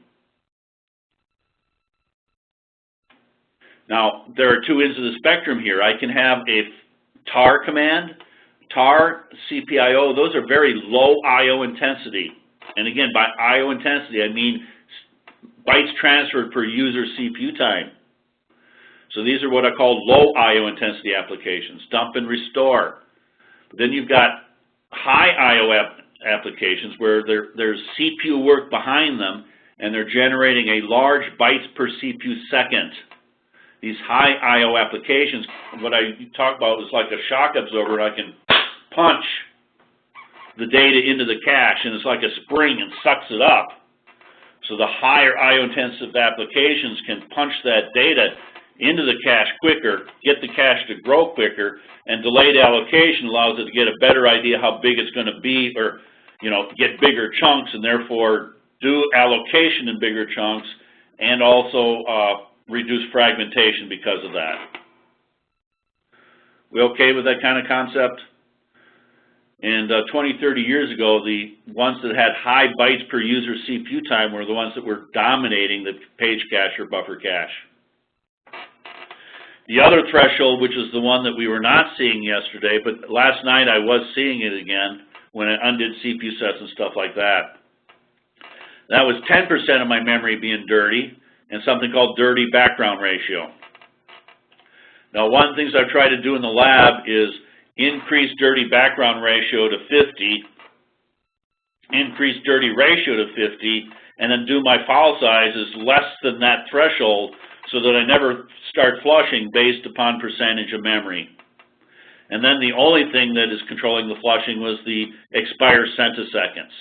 A: Now, there are two ends of the spectrum here. I can have a tar command, tar, CPIO, those are very low I/O intensity. And again, by I/O intensity, I mean bytes transferred per user CPU time. So these are what I call low I/O intensity applications, dump and restore. But then you've got high I/O applications where there's CPU work behind them, and they're generating a large bytes per CPU second. These high I/O applications, what I talk about is like a shock absorber. I can punch the data into the cache, and it's like a spring and sucks it up. So the higher I/O intensive applications can punch that data into the cache quicker, get the cache to grow quicker, and delayed allocation allows it to get a better idea how big it's going to be, or get bigger chunks, and therefore do allocation in bigger chunks, and also reduce fragmentation because of that. We okay with that kind of concept? And 20, 30 years ago, the ones that had high bytes per user CPU time were the ones that were dominating the page cache or buffer cache. The other threshold, which is the one that we were not seeing yesterday, but last night I was seeing it again when I undid CPU sets and stuff like that. That was 10% of my memory being dirty, and something called dirty background ratio. Now, one of the things I've tried to do in the lab is increase dirty background ratio to 50, increase dirty ratio to 50, and then do my file sizes less than that threshold so that I never start flushing based upon percentage of memory. And then the only thing that is controlling the flushing was the expire centiseconds.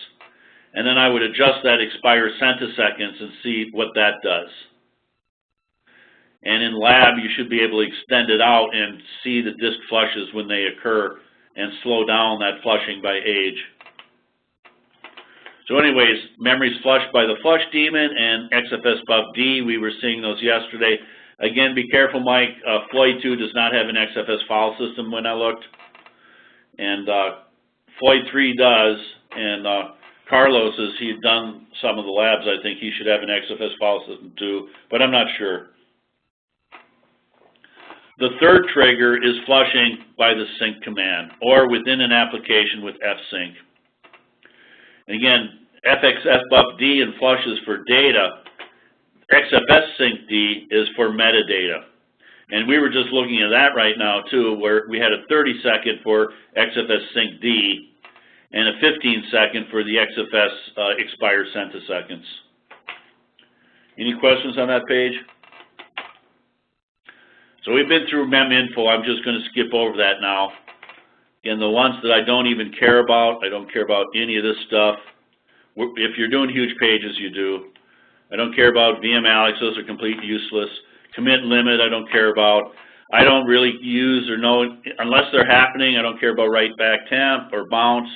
A: And then I would adjust that expire centiseconds and see what that does. And in lab, you should be able to extend it out and see the disk flushes when they occur and slow down that flushing by age. So anyways, memory's flushed by the flush daemon and XFS buff D. We were seeing those yesterday. Again, be careful, Mike. Floyd 2 does not have an XFS file system when I looked. And Floyd 3 does. And Carlos, as he'd done some of the labs, I think he should have an XFS file system too, but I'm not sure. The third trigger is flushing by the sync command or within an application with fsync. And again, FXF buff D and flushes for data. XFS sync D is for metadata. And we were just looking at that right now too, where we had a 30-second for XFS sync D and a 15-second for the XFS expire centiseconds. Any questions on that page? So we've been through meminfo. I'm just going to skip over that now. Again, the ones that I don't even care about, I don't care about any of this stuff. If you're doing huge pages, you do. I don't care about VM-Alex. Those are completely useless. Commit limit, I don't care about. I don't really use or know, unless they're happening, I don't care about write back temp or bounce.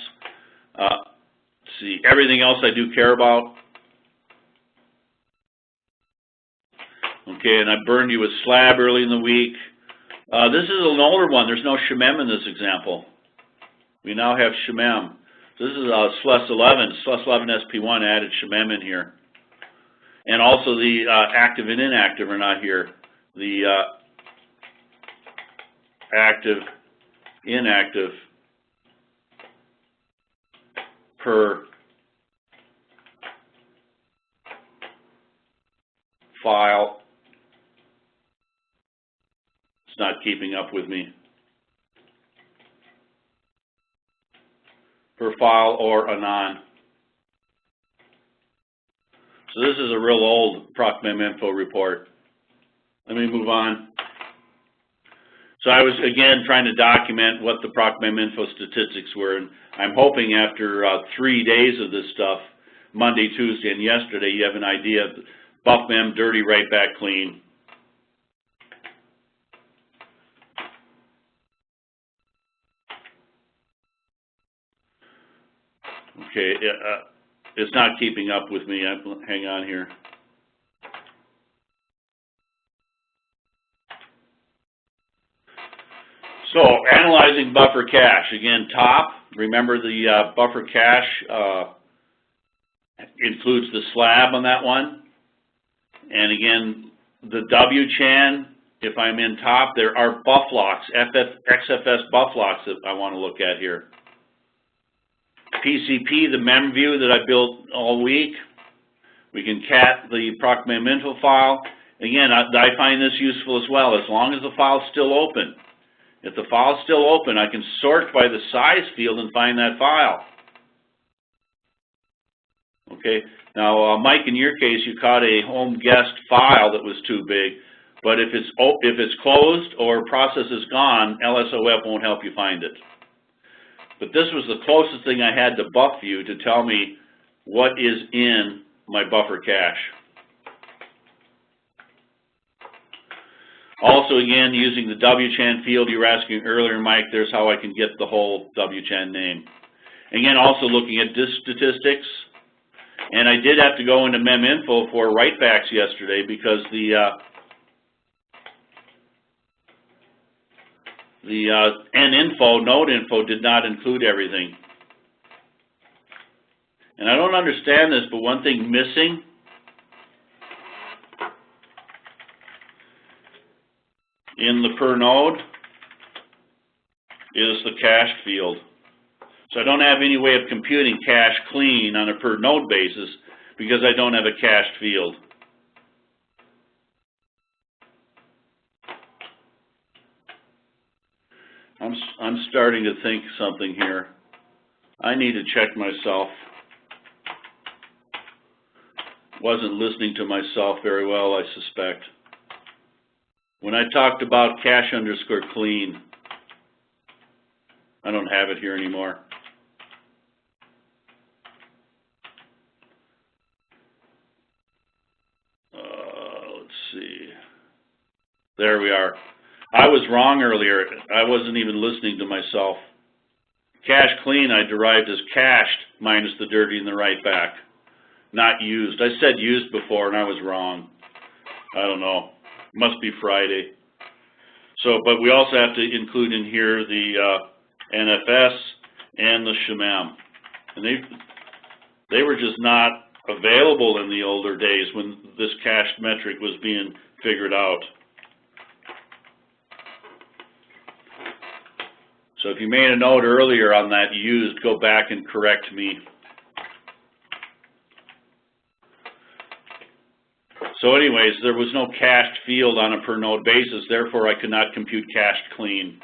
A: Let's see, everything else I do care about. Okay, and I burned you with slab early in the week. This is an older one. There's no shemem in this example. We now have shemem. So this is SLES 11. SLES 11 SP1 added shemem in here. And also the active and inactive are not here. The active, inactive per file. It's not keeping up with me. Per file or anon. So this is a real old proc meminfo report. Let me move on. So I was, again, trying to document what the proc meminfo statistics were, and I'm hoping after 3 days of this stuff, Monday, Tuesday, and yesterday, you have an idea of buff mem, dirty, write back, clean. Okay, it's not keeping up with me. Hang on here. So, analyzing buffer cache. Again, top. Remember the buffer cache includes the slab on that one. And again, the WCHAN, if I'm in top, there are buff locks, XFS buff locks that I want to look at here. PCP, the mem view that I built all week. We can cat the proc meminfo file. Again, I find this useful as well, as long as the file's still open. If the file's still open, I can sort by the size field and find that file. Okay, now Mike, in your case, you caught a home guest file that was too big, but if it's closed or process is gone, LSOF won't help you find it. But this was the closest thing I had to buff view to tell me what is in my buffer cache. Also, again, using the WCHAN field you were asking earlier, Mike, there's how I can get the whole WCHAN name. Again, also looking at disk statistics. And I did have to go into meminfo for writebacks yesterday because the ninfo, node info did not include everything. And I don't understand this, but one thing missing in the per node is the cache field. So I don't have any way of computing cache clean on a per node basis, because I don't have a cached field. I'm starting to think something here. I need to check myself. Wasn't listening to myself very well, I suspect. When I talked about cache underscore clean, I don't have it here anymore. Let's see. There we are. I was wrong earlier. I wasn't even listening to myself. Cache clean I derived as cached minus the dirty and the right back, not used. I said used before and I was wrong. I don't know. Must be Friday. So, but we also have to include in here the NFS and the mem. And they were just not available in the older days when this cached metric was being figured out. So if you made a note earlier on that used, go back and correct me. So anyways, there was no cached field on a per node basis, therefore I could not compute cached clean.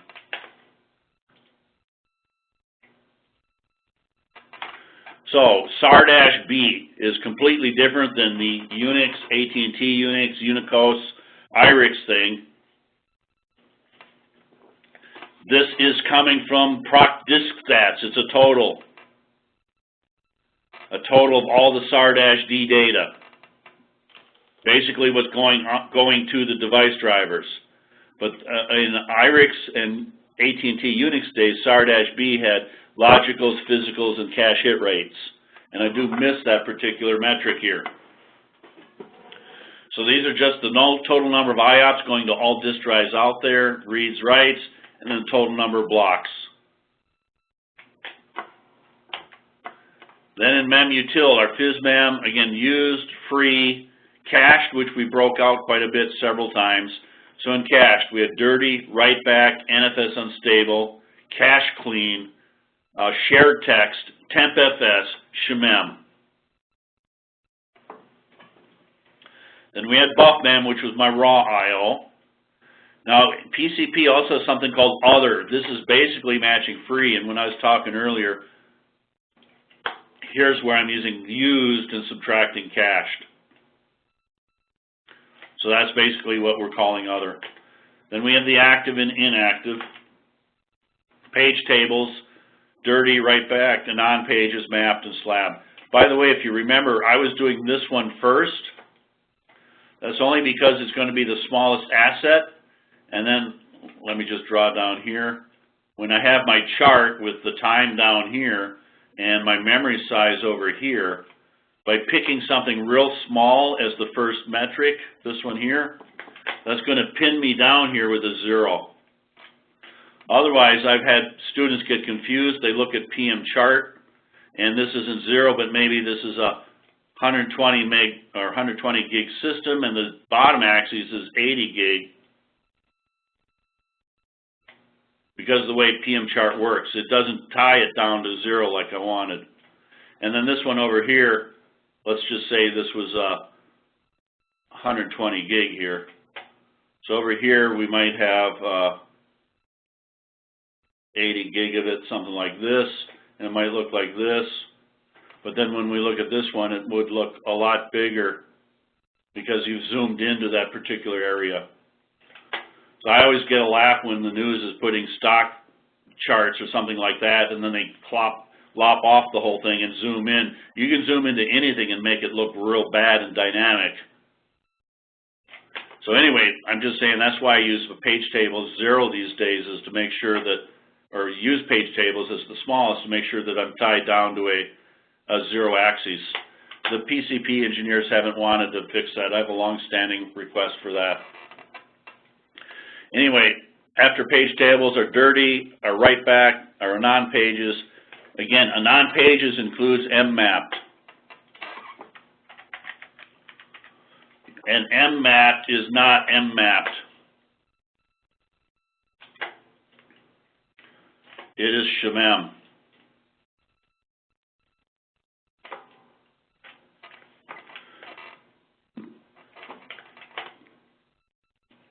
A: So SAR-B is completely different than the Unix, AT&T Unix, Unicos, IRIX thing. This is coming from proc disk stats. It's a total of all the SAR-D data. Basically what's going to the device drivers. But in IRIX and AT&T Unix days, SAR-B had logicals, physicals, and cache hit rates. And I do miss that particular metric here. So these are just the total number of IOPS going to all disk drives out there, reads, writes, and then the total number of blocks. Then in mem.util, our physmem, again, used, free, cached, which we broke out quite a bit several times. So in cached, we had dirty, write back, NFS unstable, cache clean, shared text, tempfs, mem. Then we had buffmem, which was my raw IO. Now, PCP also has something called other. This is basically matching free, and when I was talking earlier, here's where I'm using used and subtracting cached. So that's basically what we're calling other. Then we have the active and inactive. Page tables, dirty, write back, and on pages, mapped, and slab. By the way, if you remember, I was doing this one first. That's only because it's going to be the smallest asset. And then, let me just draw down here. When I have my chart with the time down here and my memory size over here, by picking something real small as the first metric, this one here, that's going to pin me down here with a 0. Otherwise, I've had students get confused. They look at PM chart, and this isn't 0, but maybe this is a 120 meg or 120 gig system, and the bottom axis is 80 gig. Because of the way PM chart works, it doesn't tie it down to 0 like I wanted. And then this one over here, let's just say this was 120 gig here. So over here we might have 80 gig of it, something like this, and it might look like this. But then when we look at this one, it would look a lot bigger because you've zoomed into that particular area. So I always get a laugh when the news is putting stock charts or something like that, and then they lop off the whole thing and zoom in. You can zoom into anything and make it look real bad and dynamic. So anyway, I'm just saying that's why I use the page tables 0 these days, is to make sure that, or use page tables as the smallest to make sure that I'm tied down to a 0 axis. The PCP engineers haven't wanted to fix that. I have a long-standing request for that. Anyway, after page tables are dirty, are write back, are anon pages. Again, anon pages includes mmapped. And mmapped is not mmapped. It is mem.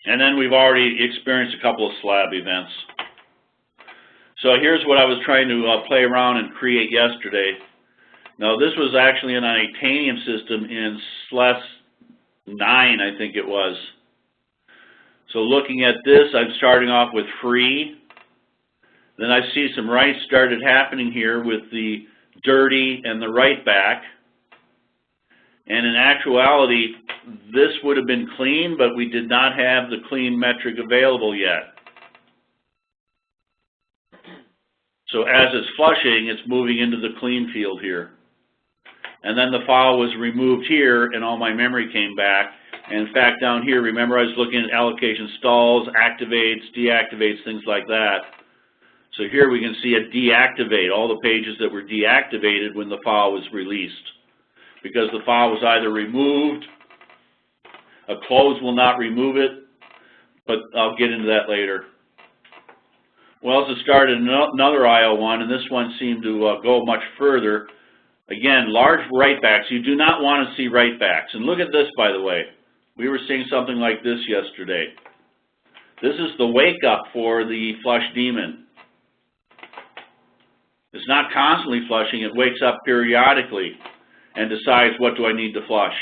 A: And then we've already experienced a couple of slab events. So here's what I was trying to play around and create yesterday. Now this was actually an titanium system in SLES 9, I think it was. So looking at this, I'm starting off with free. Then I see some writes started happening here with the dirty and the write back. And in actuality, this would have been clean, but we did not have the clean metric available yet. So as it's flushing, it's moving into the clean field here. And then the file was removed here, and all my memory came back. And in fact, down here, remember I was looking at allocation stalls, activates, deactivates, things like that. So here we can see a deactivate, all the pages that were deactivated when the file was released. Because the file was either removed, a close will not remove it, but I'll get into that later. Well, as it started another IO1, and this one seemed to go much further. Again, large writebacks. You do not want to see writebacks. And look at this, by the way. We were seeing something like this yesterday. This is the wake up for the flush daemon. It's not constantly flushing. It wakes up periodically and decides, what do I need to flush?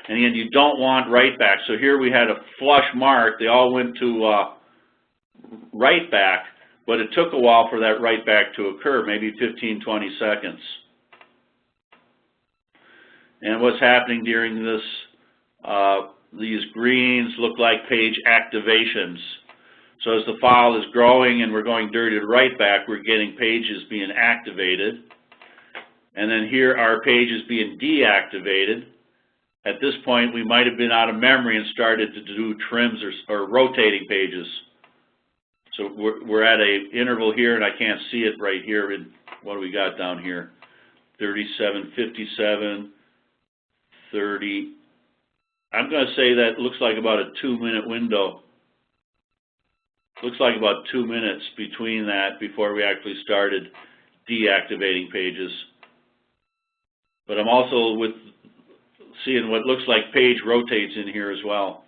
A: And again, you don't want writebacks. So here we had a flush mark. They all went to write back, but it took a while for that write back to occur, maybe 15, 20 seconds. And what's happening during this, these greens look like page activations. So as the file is growing and we're going dirty to write back, we're getting pages being activated. And then here are pages being deactivated. At this point, we might have been out of memory and started to do trims or rotating pages. So we're at an interval here, and I can't see it right here. What do we got down here? 37, 57, 30. I'm going to say that looks like about a 2-minute window. Looks like about 2 minutes between that before we actually started deactivating pages. But I'm also seeing what looks like page rotates in here as well.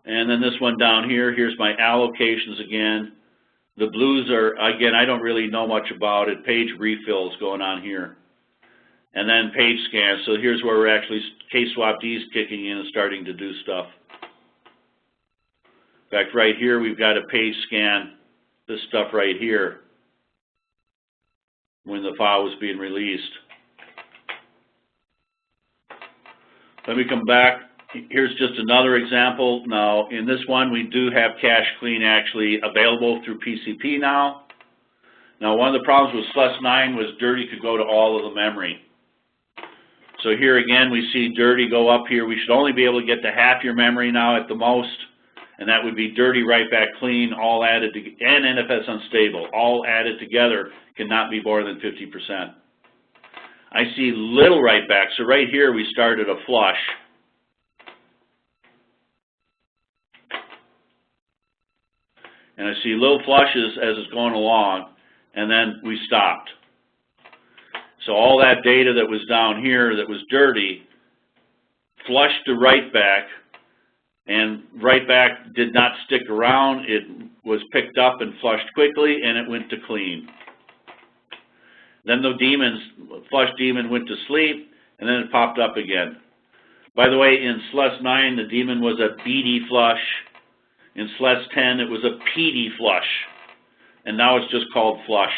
A: And then this one down here, here's my allocations again. The blues are, again, I don't really know much about it. Page refills going on here. And then page scans. So here's where we're actually K-swap D's kicking in and starting to do stuff. In fact, right here, we've got a page scan, this stuff right here, when the file was being released. Let me come back. Here's just another example. Now, in this one, we do have cache clean actually available through PCP now. Now, one of the problems with SLES 9 was dirty could go to all of the memory. So here again, we see dirty go up here. We should only be able to get to half your memory now at the most, and that would be dirty, write back, clean, all added, and NFS unstable. All added together cannot be more than 50%. I see little write back. So right here, we started a flush. And I see little flushes as it's going along, and then we stopped. So all that data that was down here that was dirty flushed to write back, and write back did not stick around. It was picked up and flushed quickly, and it went to clean. Then the flush daemon went to sleep, and then it popped up again. By the way, in SLES 9, the daemon was a BD flush. In SLES 10, it was a PD flush, and now it's just called flush.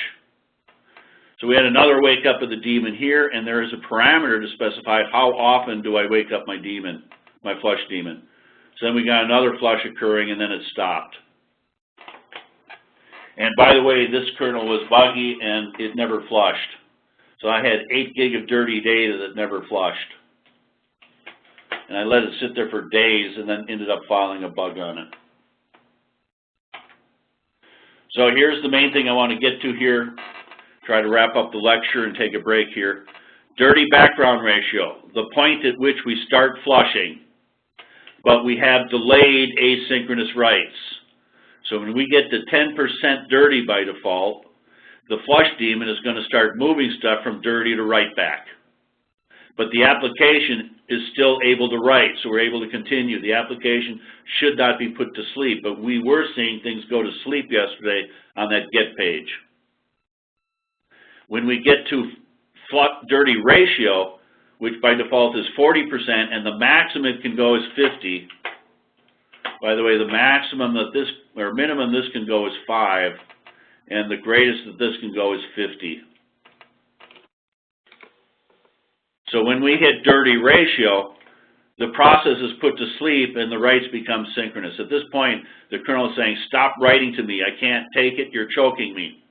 A: So we had another wake up of the daemon here, and there is a parameter to specify how often do I wake up my daemon, my flush daemon. So then we got another flush occurring, and then it stopped. And by the way, this kernel was buggy, and it never flushed. So I had 8 gig of dirty data that never flushed. And I let it sit there for days, and then ended up filing a bug on it. So here's the main thing I want to get to here. Try to wrap up the lecture and take a break here. Dirty background ratio, the point at which we start flushing, but we have delayed asynchronous writes. So when we get to 10% dirty by default, the flush daemon is going to start moving stuff from dirty to write back. but the application is still able to write, so we're able to continue. The application should not be put to sleep, but we were seeing things go to sleep yesterday on that get page. When we get to dirty ratio, which by default is 40%, and the maximum it can go is 50. By the way, the maximum that this, or minimum this can go is 5, and the greatest that this can go is 50. So when we hit dirty ratio, the process is put to sleep and the writes become synchronous. At this point, the kernel is saying, stop writing to me, I can't take it, you're choking me.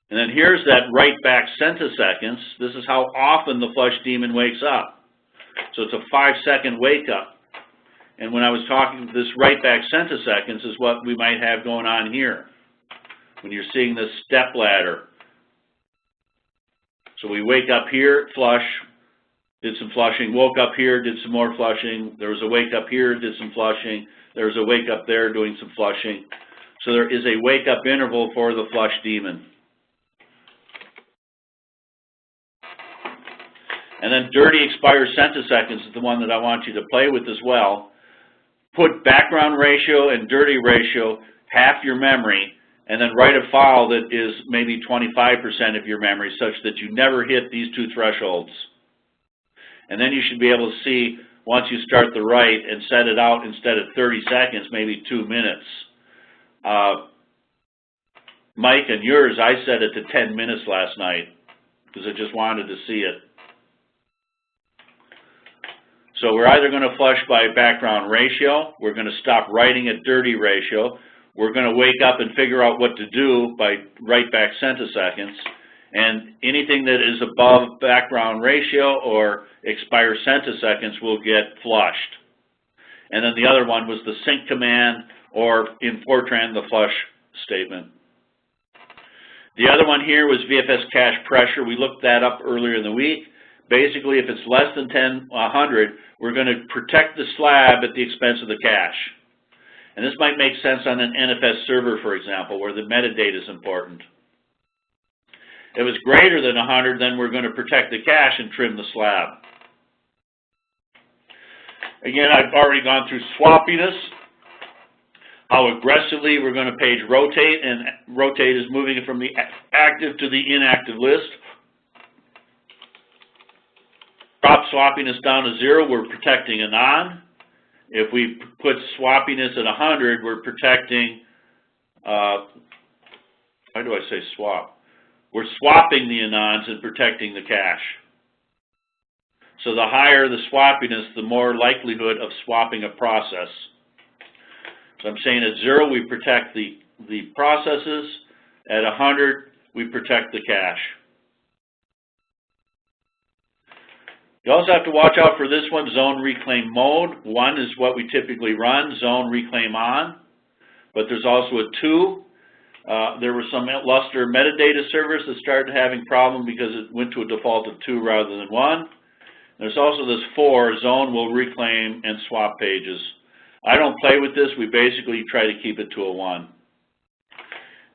A: And then here's that write back centiseconds. This is how often the flush daemon wakes up. So it's a 5-second wake up. And when I was talking, this write back centiseconds is what we might have going on here, when you're seeing this step ladder. So we wake up here, flush, did some flushing, woke up here, did some more flushing, there was a wake up here, did some flushing, there was a wake up there doing some flushing. So there is a wake up interval for the flush daemon. And then dirty expire centiseconds is the one that I want you to play with as well. Put background ratio and dirty ratio half your memory, and then write a file that is maybe 25% of your memory such that you never hit these two thresholds. And then you should be able to see, once you start the write and set it out, instead of 30 seconds, maybe 2 minutes. Mike, and yours, I set it to 10 minutes last night because I just wanted to see it. So we're either going to flush by background ratio, we're going to stop writing at dirty ratio, we're going to wake up and figure out what to do by write back centiseconds, and anything that is above background ratio or expire centiseconds will get flushed. And then the other one was the sync command, or in Fortran, the flush statement. The other one here was VFS cache pressure. We looked that up earlier in the week. Basically, if it's less than 100, we're going to protect the slab at the expense of the cache. And this might make sense on an NFS server, for example, where the metadata is important. If it's greater than 100, then we're going to protect the cache and trim the slab. Again, I've already gone through swappiness, how aggressively we're going to page rotate, and rotate is moving it from the active to the inactive list. Drop swappiness down to 0, we're protecting a non. If we put swappiness at 100, we're protecting, why do I say swap? We're swapping the anons and protecting the cache. So the higher the swappiness, the more likelihood of swapping a process. So I'm saying at 0, we protect the processes. At 100, we protect the cache. You also have to watch out for this one, zone reclaim mode. 1 is what we typically run, zone reclaim on. But there's also a 2. There were some Luster metadata servers that started having problems because it went to a default of 2 rather than 1. There's also this 4, zone will reclaim and swap pages. I don't play with this. We basically try to keep it to a 1.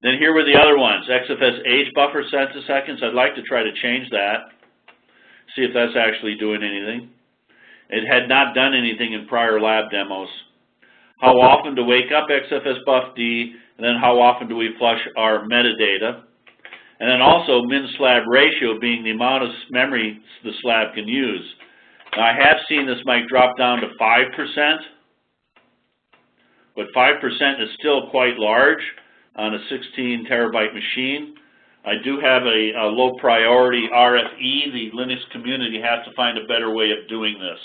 A: Then here were the other ones, XFS age buffer centiseconds. I'd like to try to change that. See if that's actually doing anything. It had not done anything in prior lab demos. How often to wake up XFS buff D, and then how often do we flush our metadata. And then also min slab ratio being the amount of memory the slab can use. Now I have seen this might drop down to 5%, but 5% is still quite large on a 16 terabyte machine. I do have a low priority RFE. The Linux community has to find a better way of doing this.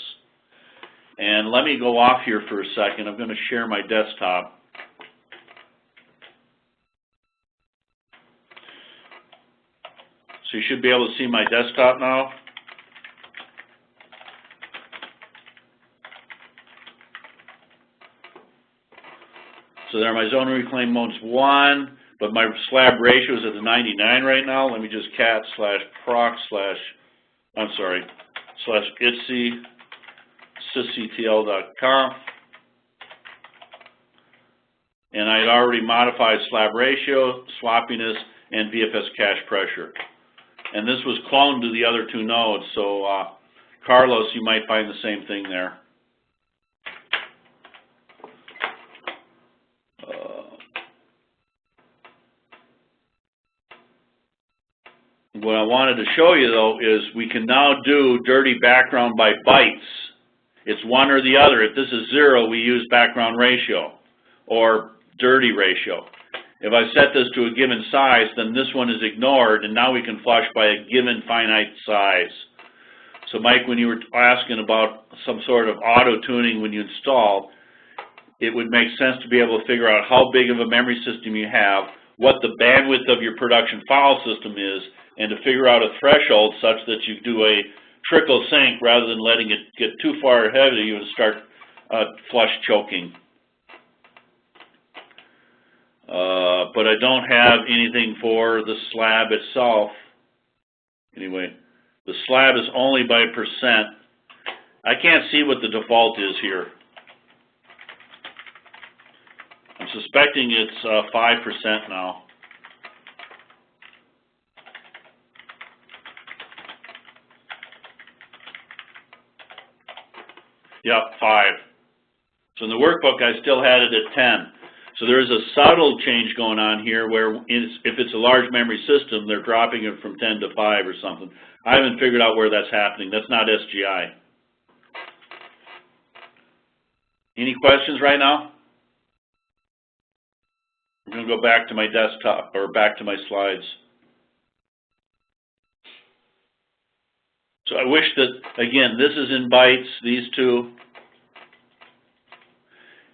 A: And let me go off here for a second. I'm going to share my desktop. So you should be able to see my desktop now. So there, my zone reclaim mode's 1. But my slab ratio is at the 99 right now. Let me just cat /proc/ /itc sysctl.conf. And I had already modified slab ratio, swappiness, and VFS cache pressure. And this was cloned to the other two nodes, so Carlos, you might find the same thing there. What I wanted to show you, though, is we can now do dirty background by bytes. It's one or the other. If this is 0, we use background ratio or dirty ratio. If I set this to a given size, then this one is ignored, and now we can flush by a given finite size. So, Mike, when you were asking about some sort of auto-tuning when you install, it would make sense to be able to figure out how big of a memory system you have, what the bandwidth of your production file system is, and to figure out a threshold such that you do a trickle sync rather than letting it get too far ahead of you and start flush choking. But I don't have anything for the slab itself. Anyway, the slab is only by percent. I can't see what the default is here. I'm suspecting it's 5% now. Yep, 5. So in the workbook, I still had it at 10. So there is a subtle change going on here where if it's a large memory system, they're dropping it from 10 to 5 or something. I haven't figured out where that's happening. That's not SGI. Any questions right now? I'm going to go back to my desktop or back to my slides. So I wish that, again, this is in bytes, these two.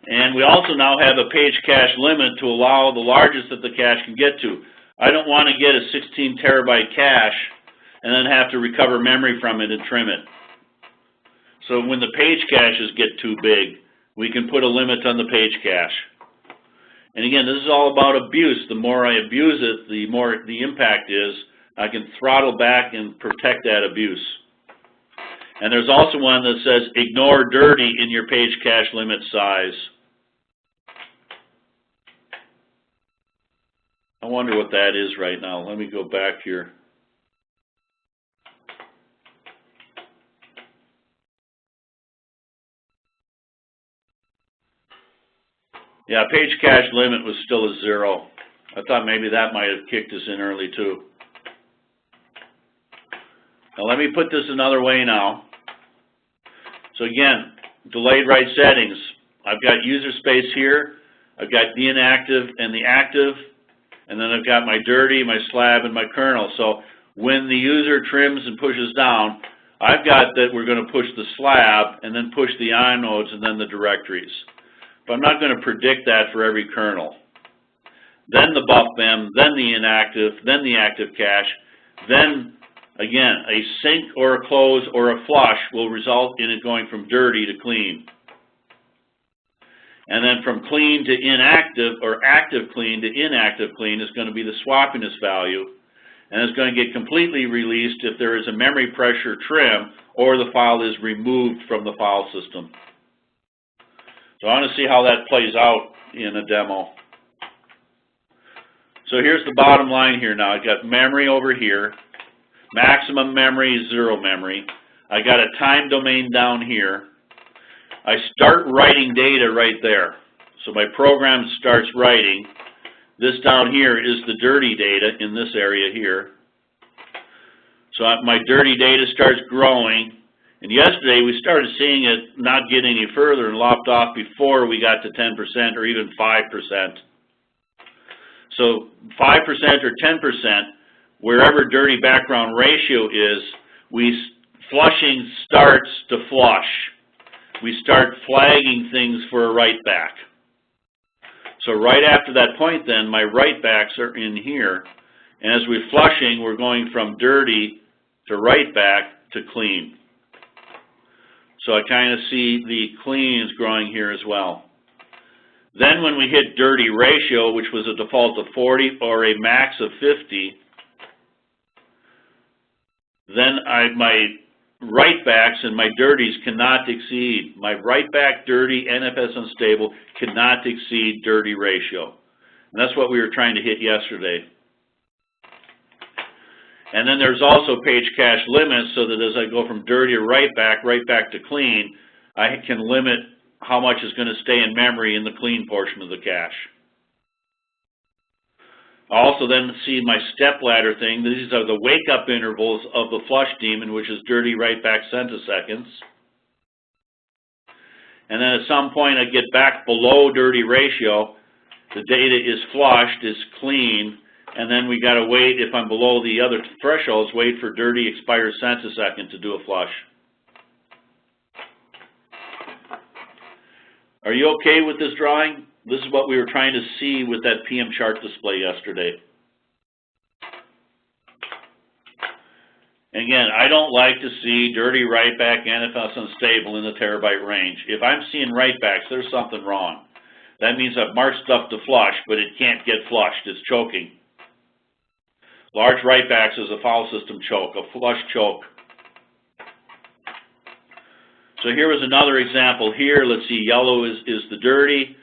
A: And we also now have a page cache limit to allow the largest that the cache can get to. I don't want to get a 16 terabyte cache and then have to recover memory from it and trim it. So when the page caches get too big, we can put a limit on the page cache. And again, this is all about abuse. The more I abuse it, the more the impact is. I can throttle back and protect that abuse. And there's also one that says ignore dirty in your page cache limit size. I wonder what that is right now. Let me go back here. Yeah, page cache limit was still a 0. I thought maybe that might have kicked us in early too. Now let me put this another way now. So again, delayed write settings. I've got user space here. I've got the inactive and the active. And then I've got my dirty, my slab, and my kernel. So when the user trims and pushes down, I've got that we're going to push the slab and then push the inodes and then the directories. But I'm not going to predict that for every kernel. Then the buff mem, then the inactive, then the active cache, then again, a sync or a close or a flush will result in it going from dirty to clean. And then from clean to inactive or active clean to inactive clean is going to be the swappiness value. And it's going to get completely released if there is a memory pressure trim or the file is removed from the file system. So I want to see how that plays out in a demo. So here's the bottom line here now. I've got memory over here. Maximum memory is 0 memory. I got a time domain down here. I start writing data right there. So my program starts writing. This down here is the dirty data in this area here. So my dirty data starts growing. And yesterday we started seeing it not get any further and lopped off before we got to 10% or even 5%. So 5% or 10%, wherever dirty background ratio is, flushing starts to flush. We start flagging things for a write back. So right after that point then, my write backs are in here. And as we're flushing, we're going from dirty to write back to clean. So I kind of see the clean is growing here as well. Then when we hit dirty ratio, which was a default of 40 or a max of 50, then my write backs and my dirties cannot exceed. My write back dirty NFS unstable cannot exceed dirty ratio. And that's what we were trying to hit yesterday. And then there's also page cache limits, so that as I go from dirty to right back to clean, I can limit how much is going to stay in memory in the clean portion of the cache. I also then see my step ladder thing. These are the wake-up intervals of the flush daemon, which is dirty right back centiseconds. And then at some point I get back below dirty ratio, the data is flushed, is clean, and then we got to wait, if I'm below the other thresholds, wait for dirty expire centisecond to do a flush. Are you okay with this drawing? This is what we were trying to see with that PM chart display yesterday. Again, I don't like to see dirty write-back NFS unstable in the terabyte range. If I'm seeing write-backs, there's something wrong. That means I've marked stuff to flush, but it can't get flushed. It's choking. Large write-backs is a file system choke, a flush choke. So here was another example here. Let's see, yellow is the dirty.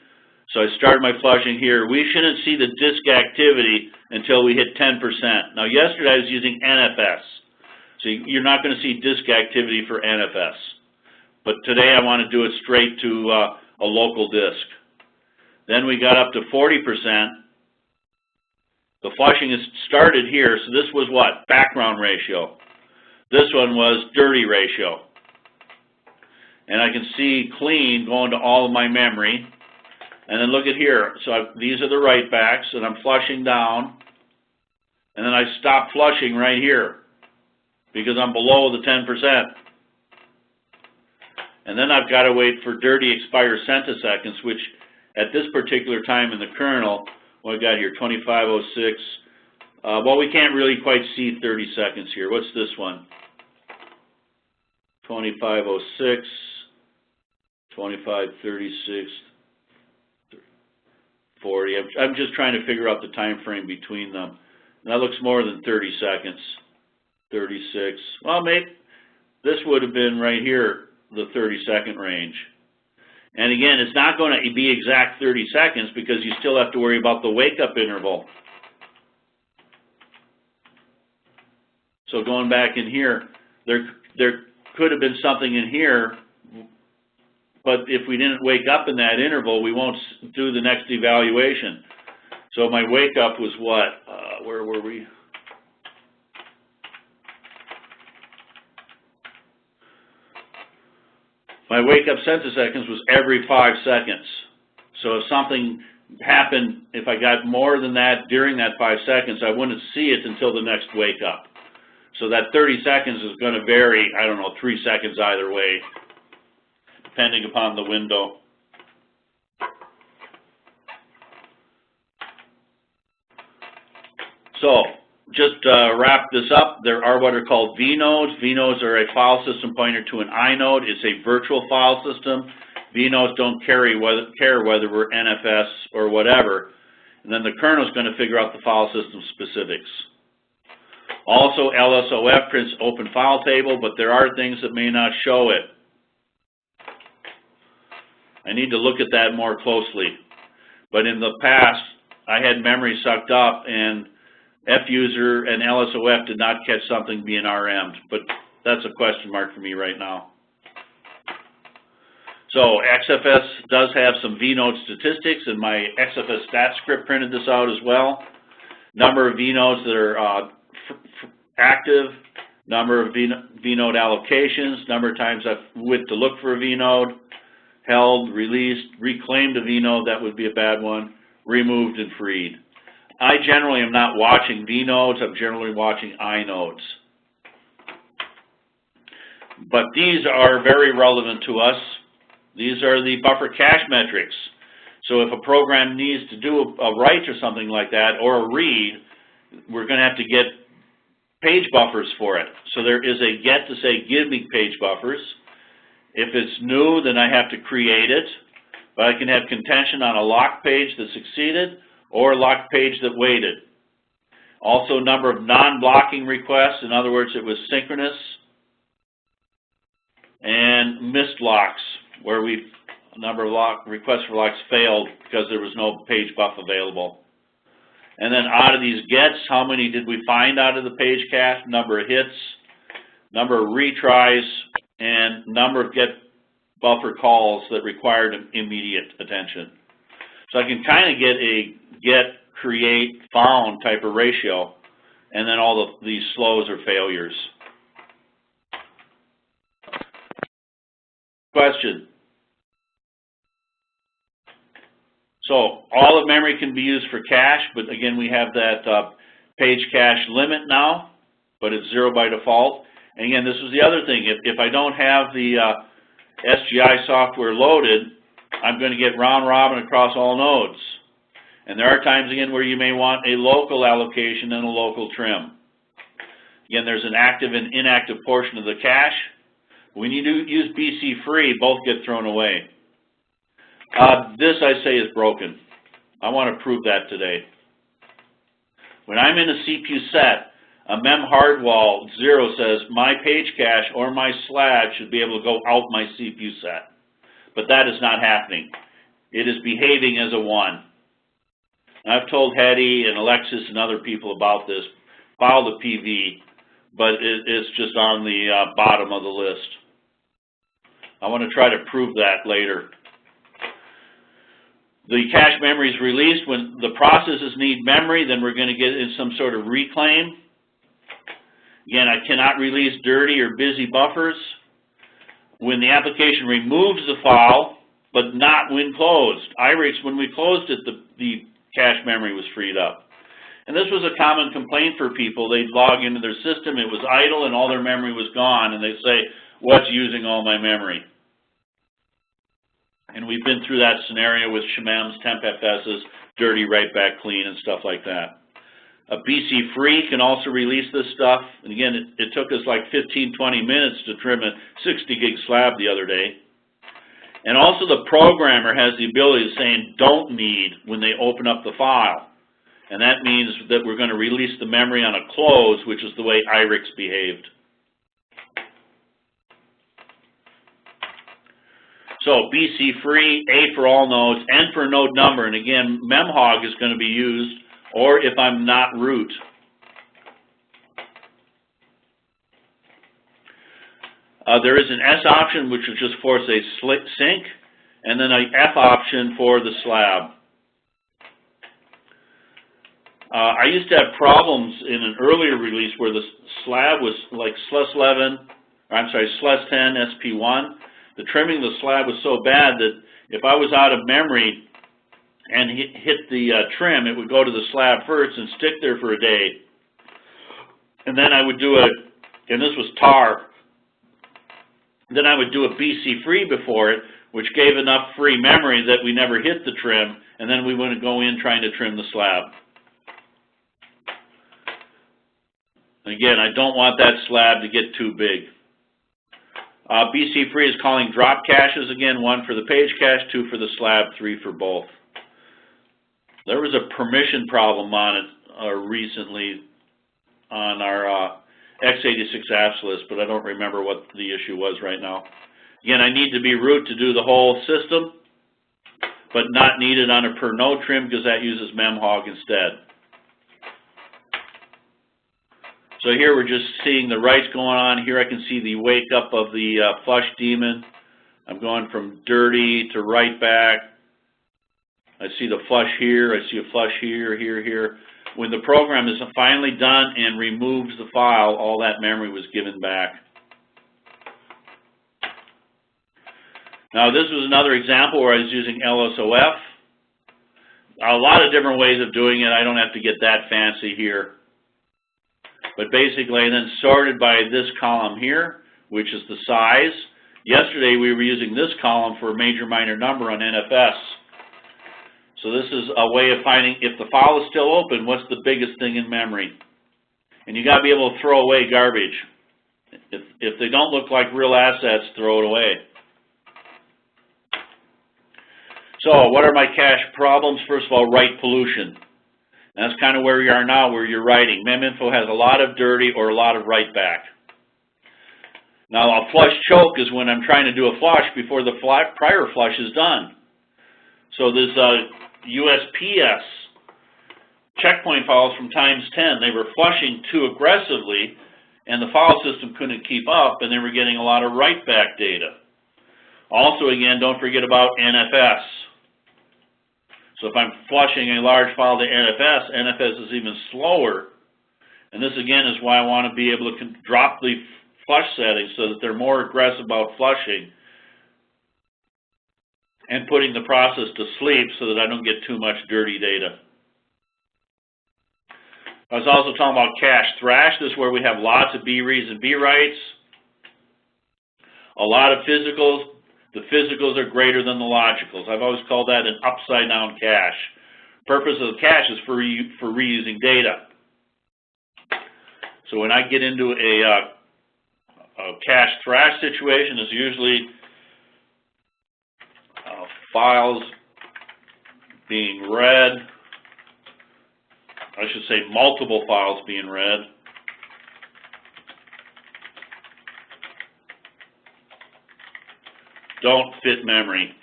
A: So I started my flushing here. We shouldn't see the disk activity until we hit 10%. Now yesterday I was using NFS. So you're not going to see disk activity for NFS. But today I want to do it straight to a local disk. Then we got up to 40%. The flushing is started here, so this was what? Background ratio. This one was dirty ratio. And I can see clean going to all of my memory. And then look at here. So these are the write backs, and I'm flushing down. And then I stop flushing right here because I'm below the 10%. And then I've got to wait for dirty expire centiseconds, which at this particular time in the kernel, what I got here, 2506. Well, we can't really quite see 30 seconds here. What's this one? 2506, 2536, 40. I'm just trying to figure out the time frame between them. And that looks more than 30 seconds. 36. Well, maybe this would have been right here, the 30-second range. And again, it's not going to be exact 30 seconds because you still have to worry about the wake-up interval. So going back in here, there could have been something in here, but if we didn't wake up in that interval, we won't do the next evaluation. So my wake-up was what? Where were we? My wake-up centiseconds was every 5 seconds. So if something happened, if I got more than that during that 5 seconds, I wouldn't see it until the next wake-up. So that 30 seconds is going to vary, I don't know, 3 seconds either way, depending upon the window. So, just wrap this up, there are what are called vnodes. Vnodes are a file system pointer to an inode. It's a virtual file system. Vnodes don't care whether we're NFS or whatever. And then the kernel is going to figure out the file system specifics. Also, LSOF prints open file table, but there are things that may not show it. I need to look at that more closely. But in the past, I had memory sucked up, and FUser and LSOF did not catch something being RM'd, but that's a question mark for me right now. So XFS does have some vnode statistics, and my XFS stat script printed this out as well. Number of vnodes that are active, number of vnode allocations, number of times I've went to look for a vnode, held, released, reclaimed a vnode, that would be a bad one, removed and freed. I generally am not watching vnodes, I'm generally watching inodes. But these are very relevant to us. These are the buffer cache metrics. So if a program needs to do a write or something like that, or a read, we're going to have to get page buffers for it. So there is a get to say, give me page buffers. If it's new, then I have to create it. But I can have contention on a locked page that succeeded, or a locked page that waited. Also, number of non-blocking requests. In other words, it was synchronous. And missed locks, where a number of requests for locks failed because there was no page buff available. And then out of these gets, how many did we find out of the page cache? Number of hits, number of retries, and number of get buffer calls that required immediate attention. So I can kind of get a get, create, found type of ratio, and then all these slows or failures. Question. So all of memory can be used for cache, but again, we have that page cache limit now, but it's 0 by default. And again, this is the other thing. If I don't have the SGI software loaded, I'm going to get round robin across all nodes. And there are times, again, where you may want a local allocation and a local trim. Again, there's an active and inactive portion of the cache. When you do use BC free, both get thrown away. This, I say, is broken. I want to prove that today. When I'm in a CPU set, a mem hardwall 0 says my page cache or my slab should be able to go out my CPU set. But that is not happening. It is behaving as a 1. I've told Hetty and Alexis and other people about this. File the PV, but it's just on the bottom of the list. I want to try to prove that later. The cache memory is released. When the processes need memory, then we're going to get in some sort of reclaim. Again, I cannot release dirty or busy buffers. When the application removes the file, but not when closed. IRIX, when we closed it, the cache memory was freed up. And this was a common complaint for people. They'd log into their system, it was idle, and all their memory was gone, and they'd say, what's using all my memory? And we've been through that scenario with shemems, tempfs's, dirty, write back, clean, and stuff like that. A BC free can also release this stuff. And again, it took us like 15, 20 minutes to trim a 60 gig slab the other day. And also the programmer has the ability of saying don't need when they open up the file. And that means that we're going to release the memory on a close, which is the way IRIX behaved. So BC free, A for all nodes, N for node number. And again, memhog is going to be used, or if I'm not root. There is an S option, which will just force a sync, and then an F option for the slab. I used to have problems in an earlier release where the slab was like SLUS10, SP1. The trimming of the slab was so bad that if I was out of memory and hit the trim, it would go to the slab first and stick there for a day. And then I would do and this was tar, then I would do a BC free before it, which gave enough free memory that we never hit the trim, and then we wouldn't go in trying to trim the slab. Again, I don't want that slab to get too big. BC free is calling drop caches again, 1 for the page cache, 2 for the slab, 3 for both. There was a permission problem on it recently on our x86 apps list, but I don't remember what the issue was right now. Again, I need to be root to do the whole system, but not needed on a per node trim because that uses memhog instead. So here we're just seeing the writes going on. Here I can see the wake up of the flush daemon. I'm going from dirty to write back. I see the flush here. I see a flush here, here. When the program is finally done and removes the file, all that memory was given back. Now this was another example where I was using LSOF. A lot of different ways of doing it. I don't have to get that fancy here. But basically, I then sorted by this column here, which is the size. Yesterday, we were using this column for a major minor number on NFS. So this is a way of finding, if the file is still open, what's the biggest thing in memory? And you got to be able to throw away garbage. If they don't look like real assets, throw it away. So what are my cache problems? First of all, write pollution. And that's kind of where we are now, where you're writing. Meminfo has a lot of dirty or a lot of write back. Now, a flush choke is when I'm trying to do a flush before the prior flush is done. So this USPS checkpoint files from times 10. They were flushing too aggressively, and the file system couldn't keep up, and they were getting a lot of write-back data. Also, again, don't forget about NFS. So if I'm flushing a large file to NFS, NFS is even slower. And this, again, is why I want to be able to drop the flush settings so that they're more aggressive about flushing and putting the process to sleep so that I don't get too much dirty data. I was also talking about cache thrash. This is where we have lots of B reads and B writes. A lot of physicals. The physicals are greater than the logicals. I've always called that an upside down cache. Purpose of the cache is for reusing data. So when I get into a cache thrash situation, is usually files being read. I should say multiple files being read. Don't fit memory.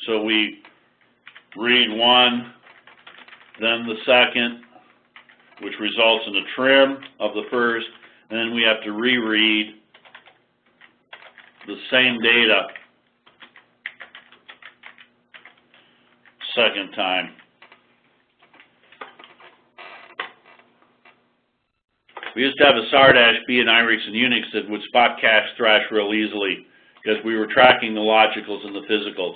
A: So we read one, then the second, which results in a trim of the first, and then we have to reread the same data second time. We used to have a SAR-B in IRIX and Unix that would spot cache thrash real easily because we were tracking the logicals and the physicals,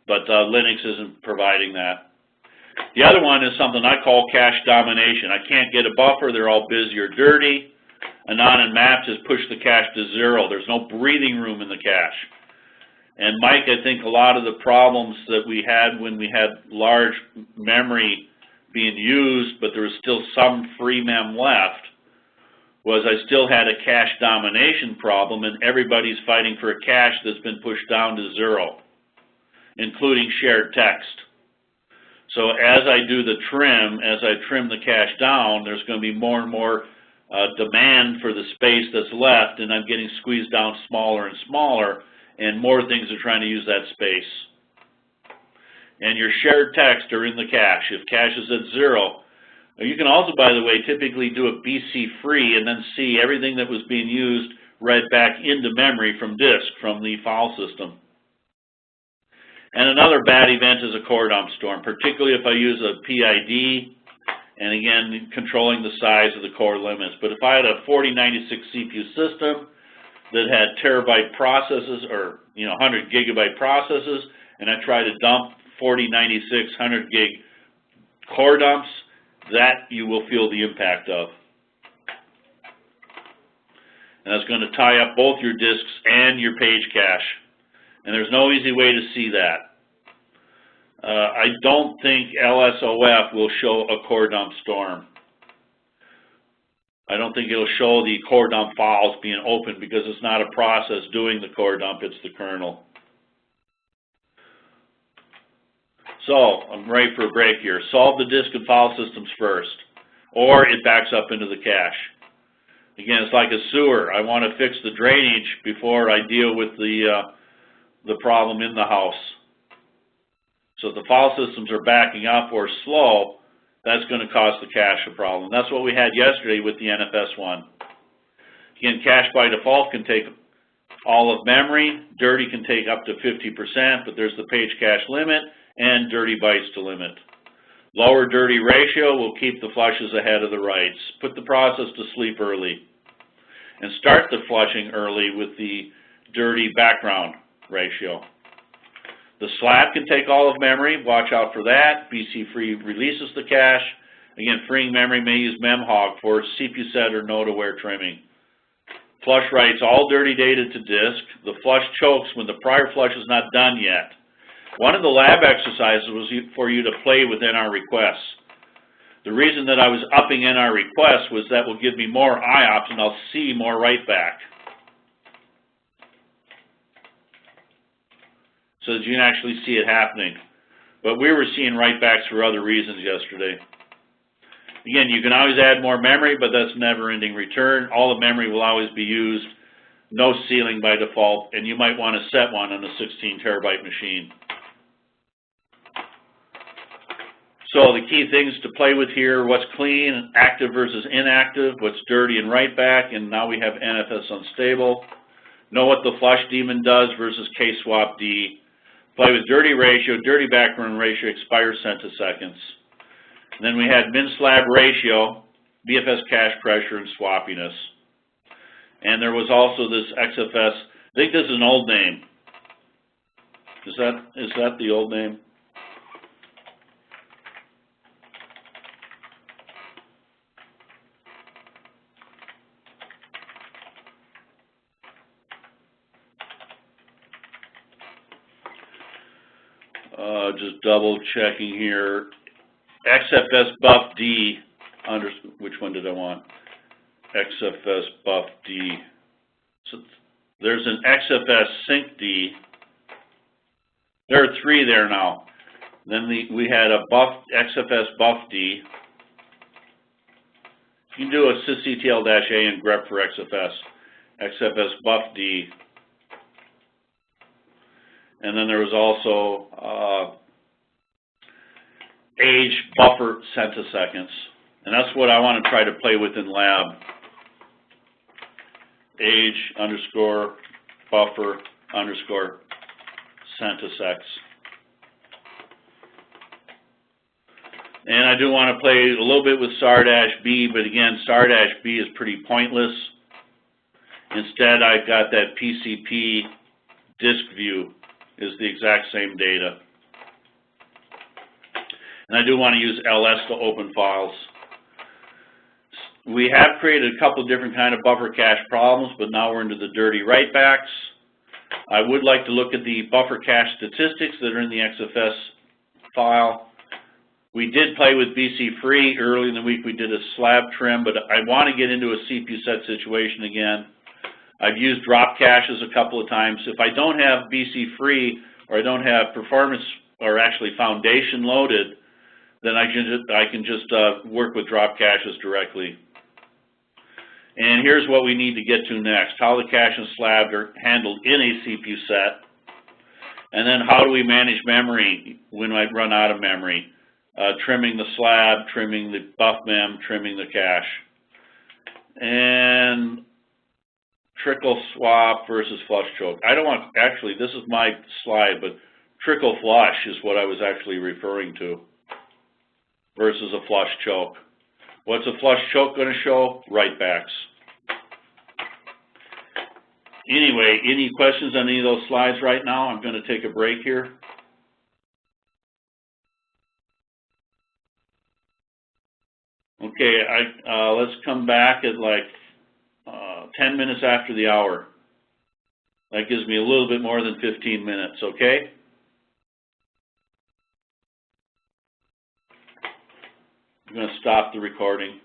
A: but Linux isn't providing that. The other one is something I call cache domination. I can't get a buffer, they're all busy or dirty. Anon and map just push the cache to 0. There's no breathing room in the cache. And Mike, I think a lot of the problems that we had when we had large memory being used, but there was still some free mem left, was I still had a cache domination problem, and everybody's fighting for a cache that's been pushed down to 0, including shared text. So as I do the trim, as I trim the cache down, there's going to be more and more demand for the space that's left, and I'm getting squeezed down smaller and smaller, and more things are trying to use that space. And your shared text are in the cache. If cache is at 0, you can also, by the way, typically do a BC free and then see everything that was being used read back into memory from disk, from the file system. And another bad event is a core dump storm, particularly if I use a PID, and again, controlling the size of the core limits. But if I had a 4096 CPU system that had terabyte processes or 100 gigabyte processes, and I try to dump 4096 100 gig core dumps, that you will feel the impact of. And that's going to tie up both your disks and your page cache. And there's no easy way to see that. I don't think LSOF will show a core dump storm. I don't think it'll show the core dump files being open because it's not a process doing the core dump, it's the kernel. So, I'm ready for a break here. Solve the disk and file systems first, or it backs up into the cache. Again, it's like a sewer. I want to fix the drainage before I deal with the problem in the house. So if the file systems are backing up or slow, that's going to cause the cache a problem. That's what we had yesterday with the NFS one. Again, cache by default can take all of memory. Dirty can take up to 50%, but there's the page cache limit and dirty bytes to limit. Lower dirty ratio will keep the flushes ahead of the writes. Put the process to sleep early. And start the flushing early with the dirty background ratio. The SLAT can take all of memory. Watch out for that. BC free releases the cache. Again, freeing memory may use memhog for CPU set or node aware trimming. Flush writes all dirty data to disk. The flush chokes when the prior flush is not done yet. One of the lab exercises was for you to play with NR requests. The reason that I was upping NR requests was that will give me more IOPS and I'll see more write back. So that you can actually see it happening. But we were seeing write-backs for other reasons yesterday. Again, you can always add more memory, but that's never-ending return. All the memory will always be used. No ceiling by default, and you might want to set one on a 16 terabyte machine. So the key things to play with here, what's clean, active versus inactive, what's dirty and right back, and now we have NFS unstable. Know what the flush daemon does versus K-swap D. Play with dirty ratio, dirty background ratio, expires centiseconds. And then we had min slab ratio, BFS cache pressure, and swappiness. And there was also this XFS, I think this is an old name. Is that the old name? Just double checking here. XFS buff D under, which one did I want? XFS buff D. So there's an XFS sync D. There are three there now. Then we had a buff XFS buff D. You can do a sysctl-a and grep for XFS buff D. And then there was also age buffer centiseconds. And that's what I want to try to play with in lab. Age underscore buffer underscore centiseconds. And I do want to play a little bit with star-b, but again, star-b is pretty pointless. Instead, I've got that PCP disk view is the exact same data. And I do want to use ls to open files. We have created a couple of different kind of buffer cache problems, but now we're into the dirty writebacks. I would like to look at the buffer cache statistics that are in the XFS file. We did play with BC free early in the week. We did a slab trim, but I want to get into a CPU set situation again. I've used drop caches a couple of times. If I don't have BC free or I don't have performance or actually foundation loaded, then I can just work with drop caches directly. And here's what we need to get to next: how the cache and slab are handled in a CPU set, and then how do we manage memory when I run out of memory? Trimming the slab, trimming the buff mem, trimming the cache. And trickle swap versus flush choke. I don't want, actually, this is my slide, but trickle flush is what I was actually referring to versus a flush choke. What's a flush choke going to show? Writebacks. Anyway, any questions on any of those slides right now? I'm going to take a break here. Okay, let's come back at like 10 minutes after the hour. That gives me a little bit more than 15 minutes, okay? I'm going to stop the recording.